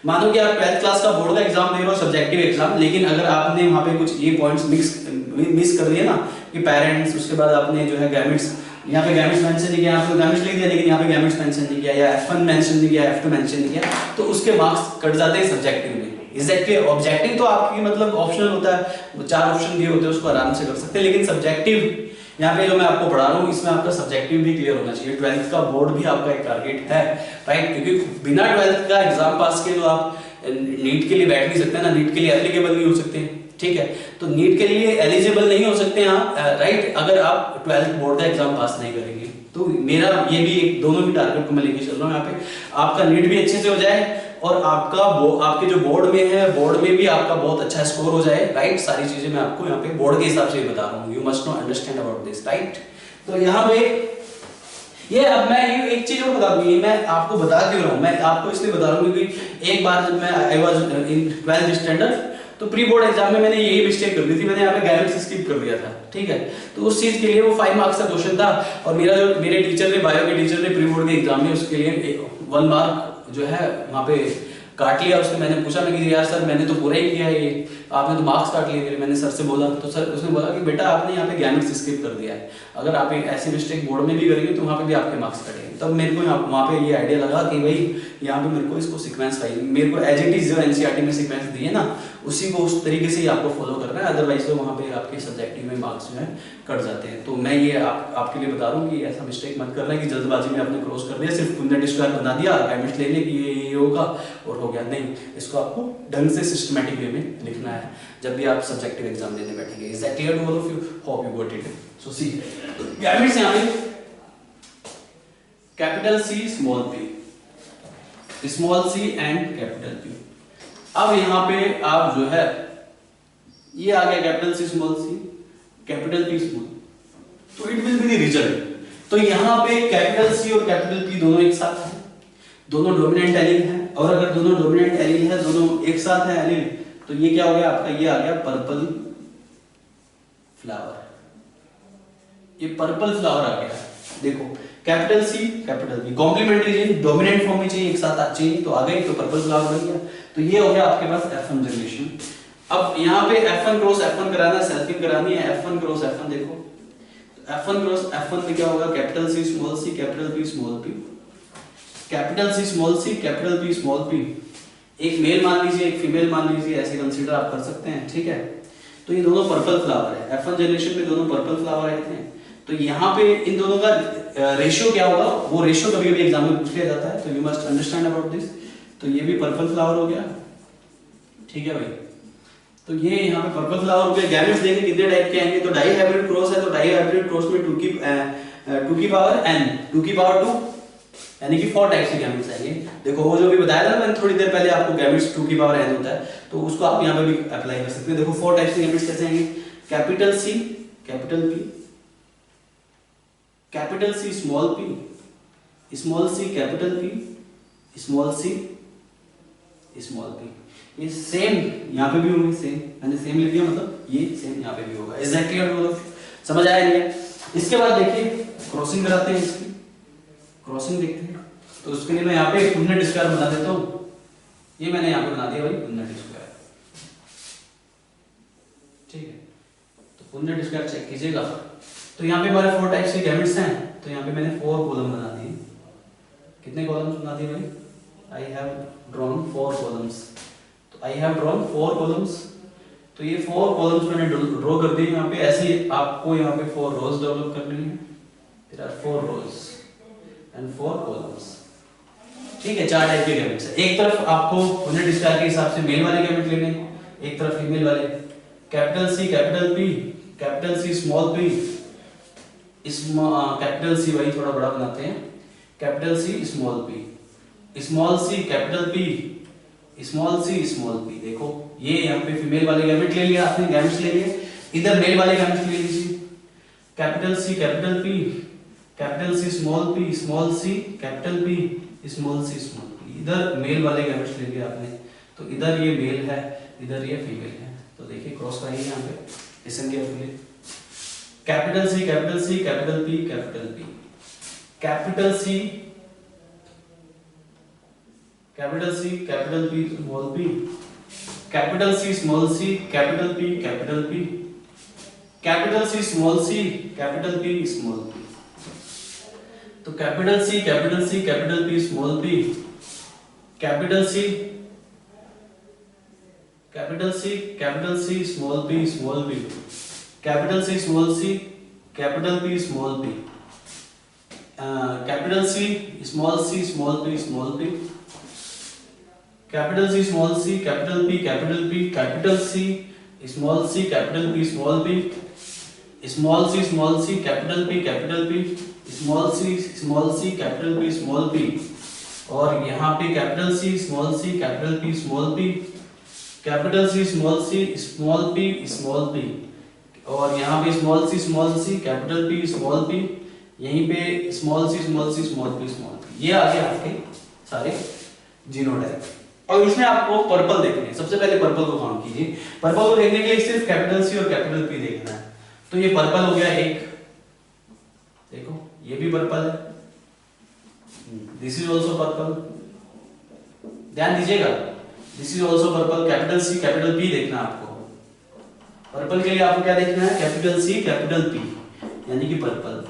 मानो कि आप 12th क्लास का बोर्ड का एग्जाम दे रहे हो, सब्जेक्टिव एग्जाम, लेकिन अगर आपने वहां पे कुछ ये पॉइंट्स मिस कर दिए ना कि पेरेंट्स, उसके बाद आपने जो है गैमेट्स, यहाँ पे गैमेट्स मेंशन नहीं किया, यहाँ पे गैमेट्स लिख दिया लेकिन यहाँ पे गैमेट्स मेंशन नहीं किया, या F1 मेंशन नहीं किया, F2 मेंशन नहीं किया, तो उसके मार्क्स कट जाते हैं सब्जेक्टिव में। एग्जैक्टली ऑब्जेक्टिव तो आपकी मतलब ऑप्शनल होता है, 4 ऑप्शन दिए होते हैं, उसको आराम से कर सकते हैं, लेकिन सब्जेक्टिव यहाँ पे जो मैं आपको पढ़ा रहा हूँ इसमें आपका सब्जेक्टिव भी क्लियर होना चाहिए। 12th का बोर्ड भी आपका एक टारगेट है, राइट? क्योंकि बिना 12th का एग्जाम पास के तो आप नीट के लिए बैठ नहीं सकते ना, नीट के लिए एप्लीकेबल नहीं हो सकते, ठीक है? तो नीट के लिए एलिजिबल नहीं हो सकते आप, राइट, अगर आप 12th बोर्ड का एग्जाम पास नहीं करेंगे। तो मेरा ये भी एक, दोनों भी टारगेट को मैं लेके चल रहा हूँ यहाँ पे, आपका नीट भी अच्छे से हो जाए और आपके जो बोर्ड में है, बोर्ड में भी आपका बहुत अच्छा स्कोर हो जाए, राइट? सारी चीजें मैं आपको यहाँ पे बोर्ड के हिसाब से बता रहा हूँ, you must no understand about this, right? तो यहाँ पे ये अब मैं ये एक चीज और बता दूं, ये मैं आपको बता क्यों रहा हूँ, मैं आपको इसलिए बता रहा हूँ क्योंकि एक बार जब मैं I was in 12th standard, तो प्री बोर्ड एग्जाम में मैंने यही मिस्टेक कर दी थी, मैंने यहाँ पे गैमेट्स स्किप कर दिया था, ठीक है? तो उस चीज के लिए वो 5 मार्क्स का क्वेश्चन था और मेरे टीचर ने, बायो के टीचर ने प्री बोर्ड के एग्जाम में उसके लिए 1 मार्क जो है वहाँ पे काट लिया। उसने, मैंने पूछा, मैं कि यार सर मैंने तो पूरा ही किया है, ये आपने तो मार्क्स काट लिए मेरे। मैंने सर से बोला तो सर, उसने बोला कि बेटा आपने यहाँ पे गैमेट्स स्किप कर दिया है, अगर आप एक ऐसी मिस्टेक बोर्ड में भी करेंगे तो वहाँ पे भी आपके मार्क्स कटेंगे। तब मेरे को वहाँ पे ये आइडिया लगा कि भाई यहाँ पे मेरे को इसको सीक्वेंस चाहिए, मेरे को एज इट इज जो एनसीईआरटी में सीक्वेंस दिए ना उसी को उस तरीके से ही आपको फॉलो करना है, अदरवाइज तो वहाँ पे आपके सब्जेक्टिव में मार्क्स जो है कट जाते हैं। तो मैं ये आपके लिए बता रहा हूँ कि ऐसा मिस्टेक मत करना कि जल्दबाजी में आपने क्रॉस कर दिया, सिर्फ तुमने स्क्वायर बना दिया, गैमेट्स ले लिया कि ये होगा और हो गया। नहीं, इसको आपको ढंग से सिस्टमैटिक वे में लिखना है जब भी आप सब्जेक्टिव एग्जाम देने बैठेंगे। Is that clear to all of you? Hope you got it. So see gametes यहाँ पे capital C small p, small C and capital p। अब यहाँ पे आप जो है ये आ गया capital C small C capital p small, तो it will be the result. तो यहाँ पे कैपिटल सी और कैपिटल p दोनों एक साथ हैं, दोनों डोमिनेंट एलील हैं, और अगर दोनों डोमिनेंट एलील है, दोनों एक साथ हैं एलील, तो ये क्या हो गया आपका, ये आ गया पर्पल फ्लावर। ये पर्पल फ्लावर आ गया। देखो capital C capital p, complementary gene dominant form में चाहिए, एक साथ चाहिए, तो आ गई, तो पर्पल फ्लावर बन गया। तो ये हो गया आपके पास F1 जनरेशन। अब यहाँ पे F1 क्रॉस F1 कराना है, सेल्फिंग करानी है, F1 क्रॉस F1 देखो, F1 क्रॉस F1 में क्या होगा, capital C small C capital P small P, capital C small C capital P small P, एक मेल मान लीजिए एक फीमेल मान लीजिए, ऐसे कंसीडर आप कर सकते हैं, ठीक है। तो ये दोनों पर्पल फ्लावर है, F1 जनरेशन में दोनों पर्पल फ्लावर आए थे। तो यहाँ पे इन दोनों का रेशियो क्या होगा, वो रेशियो कभी कभी एग्जाम में पूछ लिया जाता है, तो you must understand about this. तो ये भी पर्पल फ्लावर हो गया, ठीक है भाई। तो ये यहाँ पे पर्पल फ्लावर हो गया। गैमेट्स देखें कितने टाइप के आएंगे, तो डाई हाइब्रिड क्रॉस है, तो डाई हाइब्रिड क्रॉस में 2 की पावर n 2 की पावर 2 यानी कि 4 टाइप्स के गैमेट्स आएंगे। देखो वो जो भी बताया था मैंने थोड़ी देर पहले आपको, गैमेट्स 2 की पावर n होता है, तो उसको आप यहाँ पे भी अप्लाई कर सकते हैं। देखो 4 टाइप्स के गैमेट्स कैसे आएंगे, capital C capital P, capital C small P, small C capital P, small C small P. ये सेम यहाँ पे भी होंगे, सेम मैंने सेम लिख दिया, मतलब ये सेम यहाँ पे भी होगा। एग्जैक्टली मतलब समझ आया नहीं है। इसके बाद देखिए क्रॉसिंग कराते हैं, इसकी क्रॉसिंग देखते हैं। तो उसके लिए मैं यहाँ पे पुन्नेट स्क्वायर बना देता हूँ, ये मैंने यहाँ पे बना दिया भाई पुन्नेट स्क्वायर, ठीक है। तो पुन्नेट स्क्वायर चेक कीजिएगा। तो यहाँ पे हमारे 4 टाइप्स के गैमेट्स हैं, तो यहाँ पे मैंने 4 कॉलम बना दिए। कितने कॉलम्स बना दिए भाई, I have drawn 4 columns. I have drawn 4 columns. तो ये 4 कॉलम्स मैंने ड्रॉ कर दिए यहाँ पे। ऐसे ही आपको यहाँ पे 4 रोज डेवलप करनी है। There are 4 rows and 4 columns, ठीक है। 4 टाइप के गैमेट्स है। एक तरफ आपको पुन्नेट स्क्वायर के हिसाब से मेल वाले गैमेट लेने, एक तरफ फीमेल वाले। Capital C capital P, capital C small P, capital C वही थोड़ा बड़ा बनाते हैं, capital C small P, small C capital P, small C small P. देखो ये यहाँ पे फीमेल वाले गैमेट ले लिया आपने, गैमेट्स ले लिए। इधर मेल वाले गैमेट्स ले लीजिए, capital C capital P, capital C small P, small C capital P, small C small P. इधर मेल वाले गैमेट्स ले लिए आपने, तो इधर ये मेल है, इधर ये फीमेल है। तो देखिए क्रॉस कराइए यहाँ पे, listen carefully. Capital C capital C capital P capital P, capital C capital C capital P small P, capital C small C capital P capital P, capital C small C capital P small P. तो capital C capital C capital P small P, capital C capital C capital C small P small P, capital C small C capital P small P, capital C small C small P small P, capital C small C capital P capital P, capital C small C capital P small P, small C small C capital P capital P, small C capital P small P. और यहाँ पे capital C small C capital P small P, capital C small C small P small P. और यहाँ पे small C capital P small P, यहीं पे small C small C small P small P. ये आ गए आपके सारे जीनोटाइप। और इसमें आपको पर्पल देखने हैं। सबसे पहले पर्पल को काउंट कीजिए। पर्पल को देखने के लिए सिर्फ कैपिटल सी और कैपिटल पी देखना है। तो ये पर्पल हो गया एक, देखो ये भी पर्पल है, दिस इज ऑल्सो पर्पल, ध्यान दीजिएगा, this is also purple. Capital C capital P देखना आपको। पर्पल के लिए आपको क्या देखना है, कैपिटल सी कैपिटल पी यानी कि पर्पल।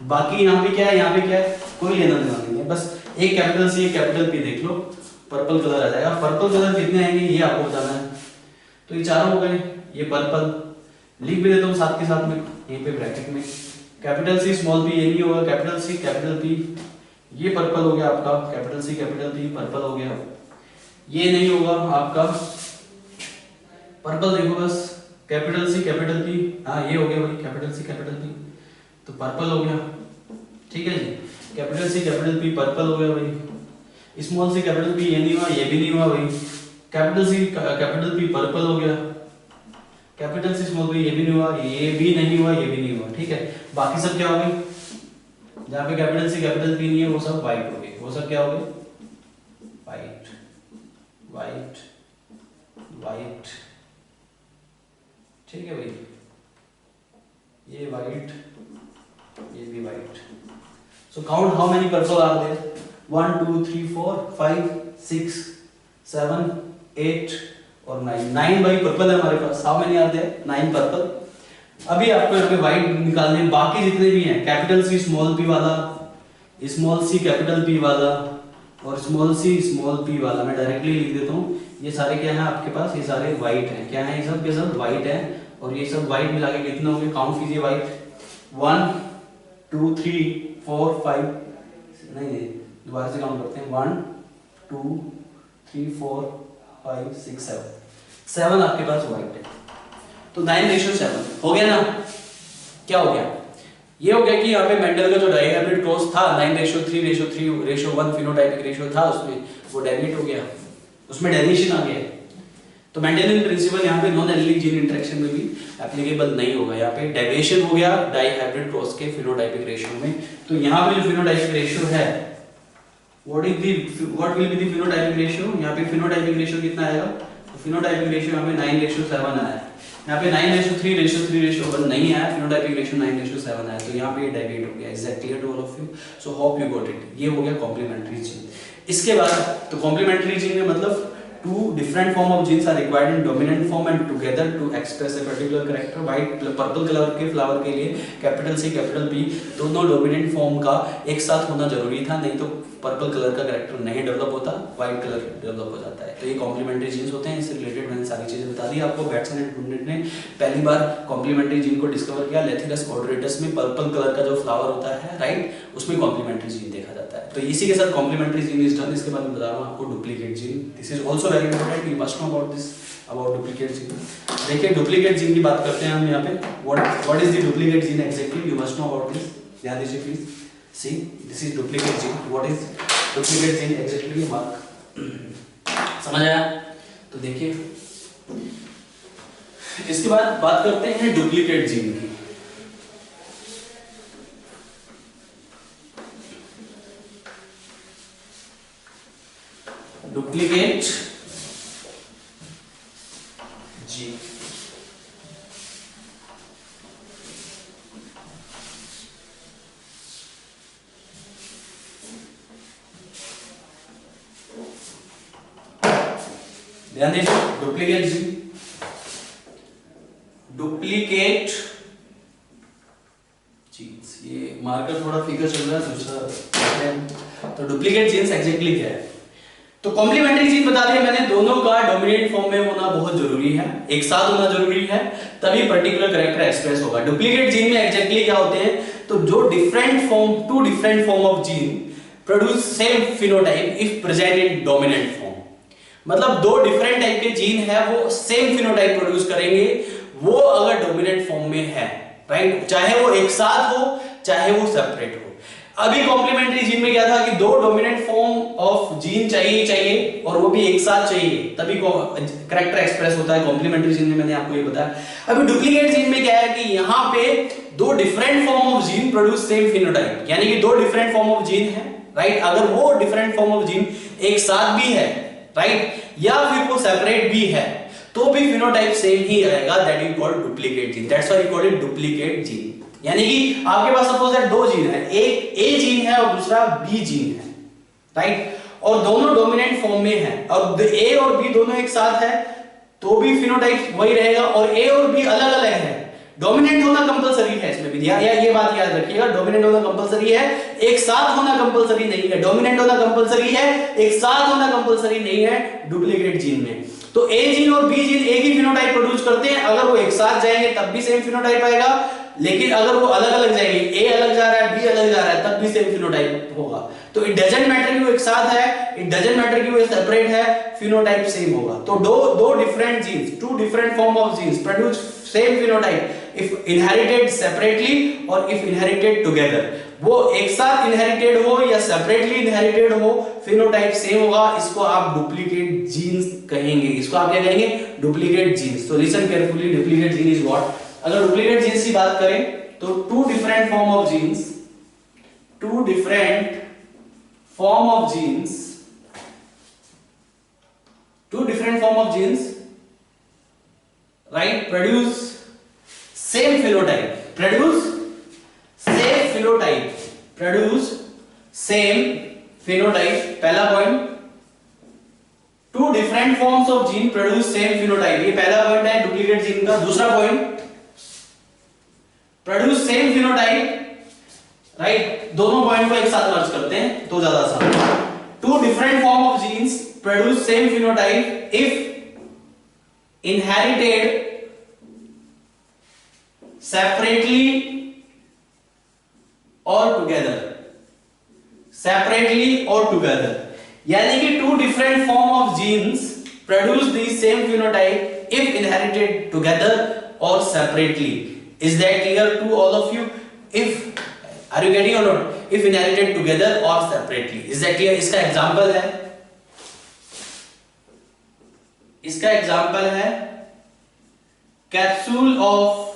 बाकी यहाँ पे क्या है, यहाँ पे क्या है, कोई लेना देना नहीं है, बस एक कैपिटल सी एक कैपिटल पी देख लो, पर्पल कलर आ जाएगा। पर्पल कलर कितने आएंगे ये आपको बताना है। तो ये चारों हो गए, ये पर्पल लिख भी देता हूँ साथ के साथ में यहीं पे ब्रैकेट में। कैपिटल सी स्मॉल पी ये नहीं होगा, कैपिटल सी कैपिटल पी, ये पर्पल हो गया आपका, capital C capital P purple हो गया। ये नहीं होगा आपका पर्पल, देखो बस कैपिटल सी कैपिटल पी, हाँ ये हो गया भाई कैपिटल सी कैपिटल पी, तो पर्पल हो गया, ठीक है जी। Capital C capital P purple हो गया भाई। स्मॉल सी कैपिटल पी ये नहीं हुआ, ये भी नहीं हुआ भाई। Capital C capital P purple हो गया, कैपिटल सी स्मॉल पी ये भी नहीं हुआ, ये भी नहीं हुआ, ये भी नहीं हुआ, ठीक है। बाकी सब क्या हो गए, जहाँ पे कैपिटल सी कैपिटल पी नहीं है वो सब वाइट हो गए, वो सब क्या हो गए, वाइट वाइट वाइट, ठीक है भाई। ये वाइट, ये भी white. So count how many purple are there, 1 2 3 4 5 6 7 8 और 9 भाई पर्पल है हमारे पास। How many are there, 9 purple. अभी आपको यहाँ पे वाइट निकालने, बाकी जितने भी हैं कैपिटल सी स्मॉल पी वाला, स्मॉल सी कैपिटल पी वाला और स्मॉल सी स्मॉल पी वाला, मैं डायरेक्टली लिख देता हूँ। ये सारे क्या है आपके पास, ये सारे वाइट हैं। क्या है ये सब के सब वाइट है। और ये सब वाइट मिला के कितने होंगे, काउंट कीजिए वाइट। 1 2 3 4 5, नहीं दोबारा से काउंट करते हैं। 1 2 3 4 5 6 7 आपके पास वाइट है। तो 9:7 हो गया ना। क्या हो गया, ये हो गया कि यहाँ पे मेंडल का जो डायहाइब्रिड क्रॉस था 9:3:3:1 फिनोटाइपिक रेशियो था, उसमें वो डेविएट हो गया, उसमें डेविएशन आ गया। तो मेंडेलियन प्रिंसिपल यहाँ पे नॉन एलिलिक जीन इंटरेक्शन में भी एप्लीकेबल नहीं होगा। यहाँ पे डेविएशन हो गया डायहाइब्रिड क्रॉस के फिनोटाइपिक रेशियो में। तो यहाँ पे जो फिनोटाइपिक रेशियो है, what will be the phenotypic ratio, यहाँ पे फिनोटाइपिक रेशियो कितना आएगा, तो फिनोटाइपिक रेशियो यहाँ पे 9:7 आया। यहाँ पे 9:3:3:1 नहीं आया, फिनोटाइपिक रेशियो 9:7 आया। तो यहाँ पे ये डेविएट हो गया। Is that clear to all of you? So hope you got it. ये हो गया कॉम्प्लीमेंट्री जीन। इसके बाद तो कॉम्प्लीमेंट्री जीन में मतलब two different form of genes are required in dominant form and together to express a particular character. white purple colour के फ्लावर के लिए कैपिटल सी कैपिटल पी दोनों डोमिनेंट फॉर्म का एक साथ होना जरूरी था, नहीं तो पर्पल कलर का कैरेक्टर नहीं डेवलप होता, व्हाइट कलर डेवलप हो जाता है। तो ये कॉम्प्लीमेंट्री जीन्स होते हैं। इससे रिलेटेड मैंने सारी चीजें बता दी आपको। बैट्सन एंड ब्रूनेट ने पहली बार कॉम्प्लीमेंट्री जीन को डिस्कवर किया लेथिरस ऑडोरेटस में, पर्पल कलर का जो फ्लावर होता है राइट, उसमें कॉम्प्लीमेंट्री जीन देखा जाता है। तो इसी के साथ कॉम्प्लीमेंट्री जीन इज डन। इसके बाद मैं बता रहा हूँ आपको duplicate gene. This is also very important, you must know about this, about duplicate gene. देखिए डुप्लीकेट जीन की बात करते हैं हम यहाँ पे। What is the duplicate gene exactly, you must know about this. ध्यान दीजिए please. See this is duplicate gene. What is duplicate gene exactly, mark समझ आया? तो देखिए इसके बाद बात करते हैं डुप्लीकेट जीन की। डुप्लीकेट जीन ध्यान दीजिए। डुप्लीकेट जीन, डुप्लीकेट जीन्स, ये मार्कर थोड़ा फीका चल रहा है दूसरा। तो डुप्लीकेट जीन्स एग्जैक्टली क्या है? तो कॉम्प्लीमेंट्री जीन बता दिया मैंने, दोनों का डोमिनेंट फॉर्म में होना बहुत जरूरी है, एक साथ होना जरूरी है, तभी पर्टिकुलर कैरेक्टर एक्सप्रेस होगा। डुप्लीकेट जीन में एग्जैक्टली क्या होते हैं, तो जो two different form of gene produce same phenotype if present in dominant form. मतलब दो डिफरेंट टाइप के जीन है वो सेम फिनोटाइप प्रोड्यूस करेंगे, वो अगर डोमिनेंट फॉर्म में है राइट, चाहे वो एक साथ हो चाहे वो सेपरेट हो। अभी कॉम्प्लीमेंट्री जीन में क्या था कि दो डोमिनेंट फॉर्म ऑफ जीन चाहिए और वो भी एक साथ चाहिए, तभी कैरेक्टर एक्सप्रेस होता है। कॉम्प्लीमेंट्री जीन में मैंने आपको ये बताया। अभी डुप्लीकेट जीन में क्या है कि यहाँ पे दो different form of gene produce same phenotype, यानी कि दो डिफरेंट फॉर्म ऑफ जीन है राइट। अगर वो डिफरेंट फॉर्म ऑफ जीन एक साथ भी है राइट, या फिर वो सेपरेट भी है, तो भी फिनोटाइप सेम ही रहेगा, that you call duplicate gene. That's why you call it duplicate gene. यानी कि आपके पास सपोज दैट दो जीन है, एक ए जीन है और दूसरा बी जीन है राइट, और दोनों डोमिनेंट फॉर्म में है, और ए और बी दोनों एक साथ है तो भी फिनोटाइप वही रहेगा, और ए और बी अलग अलग है। डोमिनेंट होना कंपलसरी है इसमें भी, ये बात याद रखिएगा, डोमिनेंट होना कंपलसरी है, एक साथ होना कंपलसरी नहीं है। डोमिनेंट होना कंपलसरी है, एक साथ होना कंपलसरी नहीं है डुप्लीकेट जीन में। तो ए जीन और बी जीन एक ही फिनोटाइप प्रोड्यूस करते हैं, अगर वो एक साथ जाएंगे तब भी सेम फिनोटाइप आएगा, लेकिन अगर वो अलग अलग जाएंगे, ए अलग जा रहा है बी अलग जा रहा है, तब भी सेम फिनोटाइप होगा। तो इट डजंट मैटर कि वो एक साथ है, इट डजंट मैटर कि वो सेपरेट है, फिनोटाइप सेम होगा। तो दो different genes, two different form of genes produce same phenotype if inherited separately और इफ इनहेरिटेड टुगेदर। वो एक साथ इनहेरिटेड हो या सेपरेटली इनहेरिटेड हो, फिनोटाइप सेम होगा। इसको आप डुप्लीकेट जीन्स कहेंगे। इसको आप क्या कहेंगे? Duplicate genes. तो listen carefully, duplicate gene is what? अगर डुप्लीकेट जीन्स की बात करें तो two different form of genes, two different form of genes, two different form of genes right produce same phenotype, produce same phenotype, produce same phenotype. पहला point, two different forms of gene produce same phenotype, ये पहला पॉइंट है डुप्लीकेट जीन का। दूसरा point, produce same phenotype, right, दोनों पॉइंट को एक साथ मर्ज करते हैं तो ज्यादा आसान है। Two different form of genes produce same phenotype if inherited separately और टुगेदर, सेपरेटली और टुगेदर, यानी कि two different form of genes produce the same phenotype if inherited together और separately. Is that clear to all of you? If, are you getting और नॉट? इफ इनहेरिटेड टुगेदर और सेपरेटली, इज दैट क्लियर? इसका एग्जांपल है, इसका एग्जांपल है capsule of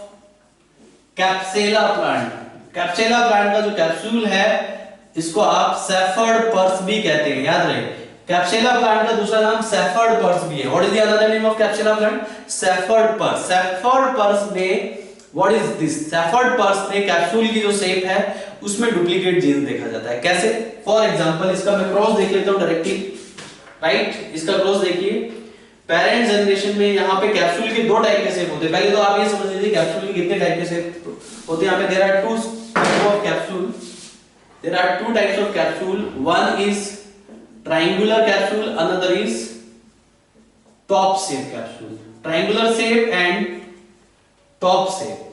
capsella plant. Capsella plant का जो कैप्सूल है इसको आप सेफर्ड पर्स भी कहते हैं, याद रहे। कैप्सेला प्लांट का दूसरा नाम सेफर्ड पर्स भी है। What is the another name of capsella plant? Shepherd purse. Shepherd purse में what is this? Shepherd purse में कैप्सूल की जो शेप है उसमें डुप्लीकेट जीन्स देखा जाता है। कैसे? फॉर एग्जांपल इसका मैं क्रॉस देख लेता हूं डायरेक्टली, राइट। इसका क्रॉस देखिए, पेरेंट जनरेशन में यहाँ पे कैप्सूल के दो टाइप के शेप होते हैं। पहले तो आप ये समझ लीजिए कैप्सूल के कितने टाइप के शेप होते हैं। यहाँ पे there are two type of capsule, there are two types of capsule, one is triangular capsule, another is top shape capsule, triangular shape and top shape।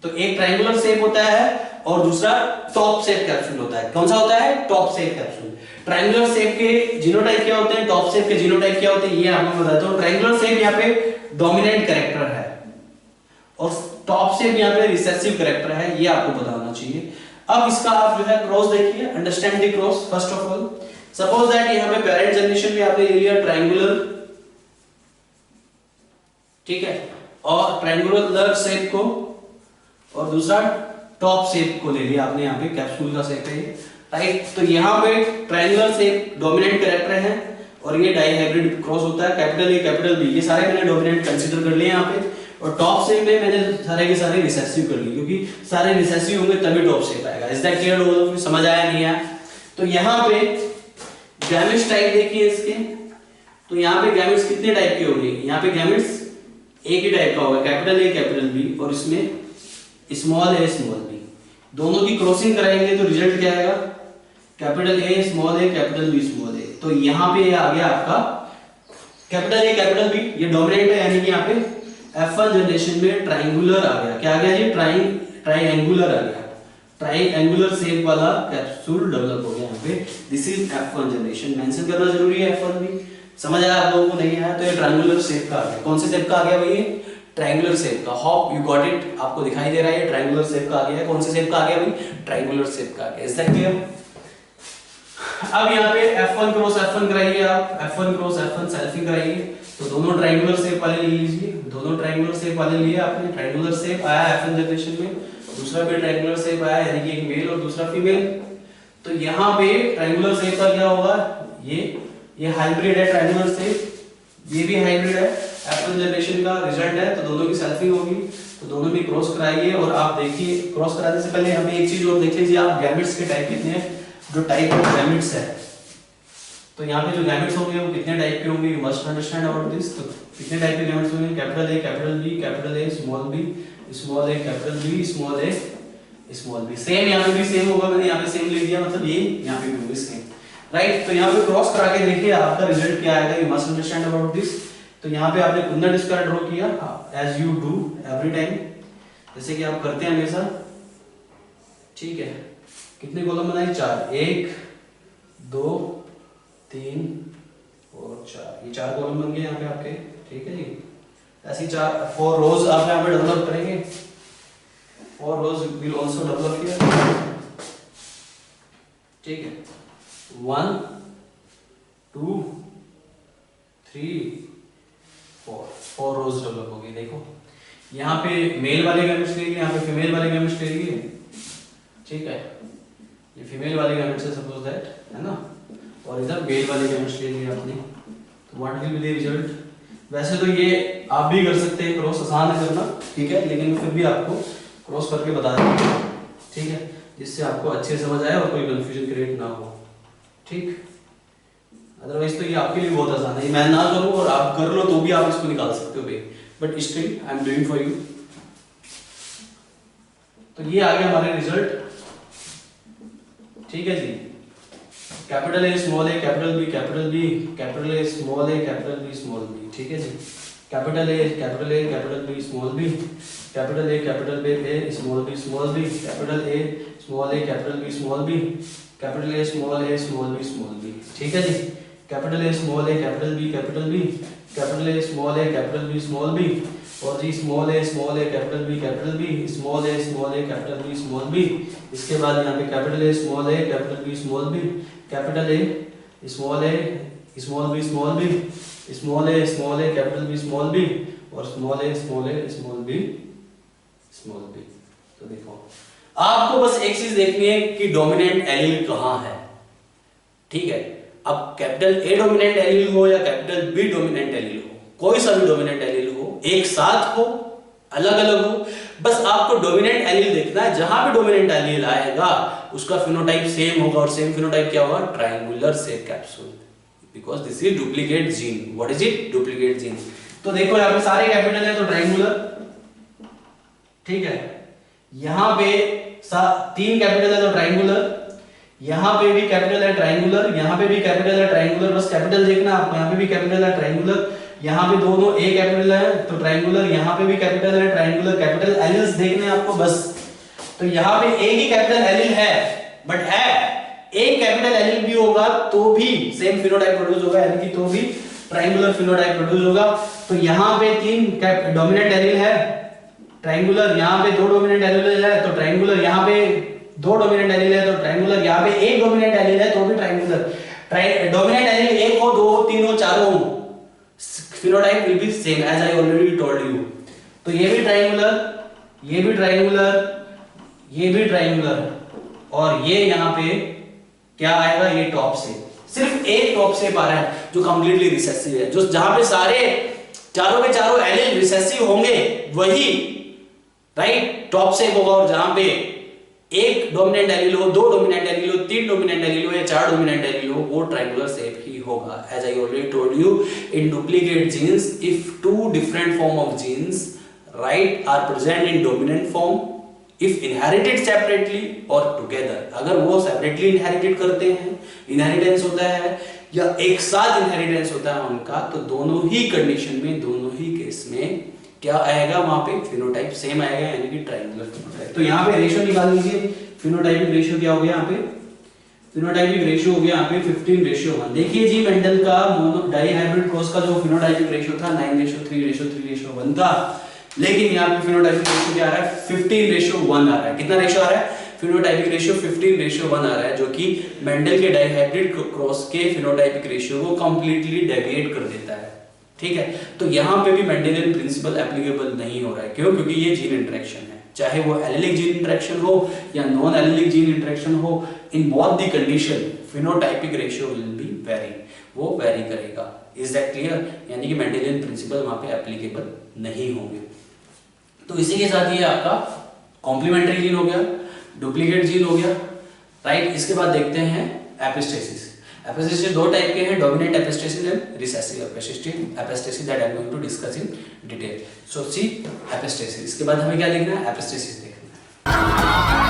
तो एक triangular shape होता है और दूसरा top shape capsule होता है। कौन सा होता है? top shape capsule। triangular shape के जीनोटाइप क्या होते हैं, top shape के जीनोटाइप क्या होते हैं, ये आपको बताता हूँ। triangular shape यहाँ पे dominant character है और top shape यहाँ पे recessive character है, ये आपको बताना चाहिए। अब इसका आप जो है क्रॉस देखिए, understand the cross first of all. Suppose that यहाँ पे पेरेंट जनरेशन में आपने ले लिया ट्रायंगुलर, ठीक है, और ट्रायंगुलर शेप को और दूसरा टॉप शेप को ले लिया आपने, यहाँ पे कैप्सूल का शेप है, राइट। तो यहाँ पे ट्रायंगुलर शेप डोमिनेंट कैरेक्टर है और ये डाइहाइब्रिड क्रॉस होता है, कैपिटल ए कैपिटल बी, ये सारे मैंने डोमिनेंट कंसीडर कर लिए यहाँ पे। और टॉप शेप में मैंने सारे के सारे रिसेसिव कर लिए क्योंकि सारे रिसेसिव होंगे तभी टॉप शेप आएगा। Is that clear? हो समझ आया नहीं आया? तो यहाँ पे गैमेट्स टाइप देखिए इसके, तो यहाँ पे गैमेट्स कितने टाइप के होंगे? यहाँ पे गैमेट्स एक ही टाइप का होगा, कैपिटल ए कैपिटल बी, और इसमें स्मॉल ए स्मॉल बी, दोनों की क्रॉसिंग कराएंगे तो रिजल्ट क्या आएगा? Capital A small A capital B small A. तो यहाँ पे आ गया आपका कैपिटल ए कैपिटल बी, ये डोमिनेंट है, यानी कि यहाँ पे F1 जनरेशन में ट्रायंगुलर आ गया। क्या आ गया जी? ट्रायंगुलर आ गया, ट्रायंगुलर शेप वाला कैप्सूल डेवलप हो गया यहाँ पे। This is F1 generation. Mention करना जरूरी है F1 भी। समझ आया आप लोगों को? नहीं आया तो ये ट्रायंगुलर शेप का आ गया। कौन से शेप का आ गया भाई? ट्रायंगुलर शेप का। Hope you got it. आपको दिखाई दे रहा है ये ट्रायंगुलर शेप का आ गया है। कौन से शेप का आ गया भाई? ट्रायंगुलर शेप का आ गया। Is that clear? अब यहाँ पे F1 क्रॉस F1 कराइए आप, F1 क्रॉस F1 सेल्फिंग कराइए, तो दोनों ट्रायंगुलर शेप वाले ले लीजिए। दोनों ट्रायंगुलर शेप वाले लिए आपने, ट्रायंगुलर शेप आया F1 जनरेशन में, दूसरा भी ट्रायंगुलर शेप आया, यानी कि एक मेल और दूसरा फीमेल। तो यहाँ पे ट्रायंगुलर शेप का क्या होगा? ये हाइब्रिड है ट्रायंगुलर शेप, ये भी हाइब्रिड है, F1 जनरेशन का रिजल्ट है, तो दोनों की सेल्फिंग होगी। तो दोनों भी क्रॉस कराइए और आप देखिए, क्रॉस कराने से पहले हमें एक चीज और देख लीजिए आप, गैमेट्स के टाइप कितने हैं, जो टाइप ऑफ गैमेट्स है। तो यहाँ पे जो गैमेट्स होंगे वो कितने टाइप के होंगे? You must understand about this. तो कितने टाइप के गैमेट्स होंगे? Capital A capital B, capital A small B, small A capital B, small A small B. Same यहाँ पे भी सेम होगा, मैंने यहाँ पे सेम ले लिया, मतलब ये यहाँ पे भी होगी सेम, राइट। तो यहाँ पे क्रॉस करा के देखिए आपका रिजल्ट क्या आएगा। You must understand about this. तो यहाँ पे आपने कुंदन इसका ड्रॉ किया as you do every time, जैसे कि आप करते हैं हमेशा, ठीक है। कितने कॉलम बनाए? 4, 1 2 3 और 4, ये 4 कॉलम बन गए यहाँ पे आपके, ठीक है जी। ऐसी 4 रोज आप यहाँ पे डेवलप करेंगे, 4 रोज विल आल्सो डेवलप हियर, ठीक है। 1 2 3 4 रोज डेवलप होगी। देखो यहाँ पे मेल वाले गैमेट्स लेंगे, यहाँ पे फीमेल वाले गैमेट्स लेंगे, ठीक है। ये फीमेल वाले गैमेट्स है सपोज दैट, है ना, और इधर मेल वाले गैमेट्स ले लिए आपने, तो what will be the result? वैसे तो ये आप भी कर सकते हैं, क्रॉस आसान है करना, ठीक है, लेकिन फिर भी आपको क्रॉस करके बता देंगे, ठीक है, जिससे आपको अच्छे समझ आए और कोई कंफ्यूजन क्रिएट ना हो, ठीक। अदरवाइज तो ये आपके लिए बहुत आसान है, मैं ना करूं और आप कर लो तो भी आप इसको निकाल सकते हो भाई, but still I am doing for you. तो ये आ गया हमारे रिजल्ट, ठीक है जी। Capital A small A capital B capital B, capital A small A capital B small B, ठीक है जी। Capital A capital B small B, capital A capital B A small B, capital A small A capital B small B, capital A small B, ठीक है जी। Capital A small A capital B, capital A small A capital B small B, और जी small A capital B small A capital B small B. इसके बाद यहाँ पे capital A capital B small B, capital A small B small B, small A capital B small B, और स्मॉल बी स्मॉल बी। तो देखो आपको बस एक चीज देखनी है कि डोमिनेंट एलील कहाँ है, ठीक है। अब कैपिटल ए डोमिनेंट एलील हो या कैपिटल बी डोमिनेंट एलील हो, कोई सा भी डोमिनेंट एलील हो, एक साथ हो अलग अलग हो, बस आपको डोमिनेंट एलील देखना है। जहां पे डोमिनेंट एलील आएगा उसका फिनोटाइप सेम होगा, और सेम फिनोटाइप क्या होगा, triangular shape capsule, because this is duplicate gene. What is it, duplicate gene. तो देखो यहाँ पे सारे कैपिटल है तो ट्रायंगुलर, ठीक है। यहाँ पे 3 कैपिटल है तो ट्रायंगुलर, यहाँ पे भी कैपिटल है ट्रायंगुलर, यहाँ पे भी कैपिटल है ट्रायंगुलर, बस कैपिटल देखना आपको। यहाँ पे भी कैपिटल है ट्रायंगुलर, यहाँ पे दोनों ए कैपिटल है तो ट्रायंगुलर, यहाँ पे भी कैपिटल है ट्रायंगुलर। कैपिटल एलिल्स देखने आपको बस। तो यहाँ पे एक ही कैपिटल एलिल है, बट है एक कैपिटल एलिल भी होगा तो भी सेम फिनोटाइप प्रोड्यूस होगा, यानी कि तो भी ट्रायंगुलर फिनोटाइप प्रोड्यूस होगा। तो यहाँ पे 3 डोमिनेंट एलिल है ट्रायंगुलर, यहाँ पे 2 डोमिनेंट एलिल है तो ट्रायंगुलर, यहाँ पे 2 डोमिनेंट एलील है तो ट्रायंगुलर, यहाँ पे 1 डोमिनेंट एलील है तो भी ट्रायंगुलर। डोमिनेंट एलील 1 हो, 2 हो, 3 हो, 4 हो, phenotype will be same as I already told you. तो ये भी ट्रायंगुलर, ये भी ट्रायंगुलर, ये भी ट्रायंगुलर, और ये यहाँ पे क्या आएगा, ये टॉप से। सिर्फ एक टॉप शेप आ रहा है जो कंप्लीटली रिसेसिव है, जो जहां पे सारे चारों के चारों एलील रिसेसिव होंगे वही राइट टॉप शेप होगा, और जहां पे एक डोमिनेंट एलील हो, 2 डोमिनेंट एलील हो, 3 डोमिनेंट एलील हो या 4 डोमिनेंट एलील हो, वो ट्रायंगुलर शेप ही होगा। As I already told you, in duplicate genes if 2 different form of genes right are present in dominant form, if inherited separately और टुगेदर, अगर वो सेपरेटली इनहेरिटेड करते हैं, इनहेरिटेंस होता है, या एक साथ इनहेरिटेंस होता है उनका, तो दोनों ही कंडीशन में, दोनों ही केस में क्या आएगा, वहां पे फिनोटाइप सेम आएगा, यानी कि ट्रायंगुलर फिनोटाइप। तो यहाँ पे रेशियो निकाल लीजिए, फिनोटाइपिक रेशियो क्या हो गया यहाँ पे, फिनोटाइपिक रेशियो हो गया यहाँ पे 15:1। देखिए जी मेंडल का डाइहाइब्रिड क्रॉस का जो फिनोटाइपिक रेशियो था 9:3:3:1 था, लेकिन यहाँ पे फिनोटाइपिक रेशियो क्या आ रहा है, 15:1 आ रहा है। कितना रेशियो आ रहा है, फिनोटाइपिक रेशियो 15:1 आ रहा है, जो कि मेंडल के डाइहाइब्रिड क्रॉस के फिनोटाइपिक रेशियो को कंप्लीटली डेविएट कर देता है, ठीक है। तो यहाँ पे भी मेंडेलियन प्रिंसिपल एप्लीकेबल नहीं हो रहा है, क्यों, क्योंकि ये जीन इंटरेक्शन है, चाहे वो एलिलिक जीन इंटरेक्शन हो या नॉन एलिलिक जीन इंटरेक्शन हो, in both the condition phenotypic ratio will be very, वो वेरी करेगा। इज दैट क्लियर, यानी कि मेंडेलियन प्रिंसिपल वहां पे एप्लीकेबल नहीं होंगे। तो इसी के साथ ये आपका कॉम्प्लीमेंट्री जीन हो गया, डुप्लीकेट जीन हो गया, राइट। इसके बाद देखते हैं एपिस्टेसिस। एपिस्टेसिस 2 टाइप के हैं, dominant epistasis and recessive epistasis that I am going to discuss in detail. So see epistasis, इसके बाद हमें क्या देखना है, एपिस्टेसिस देखना है।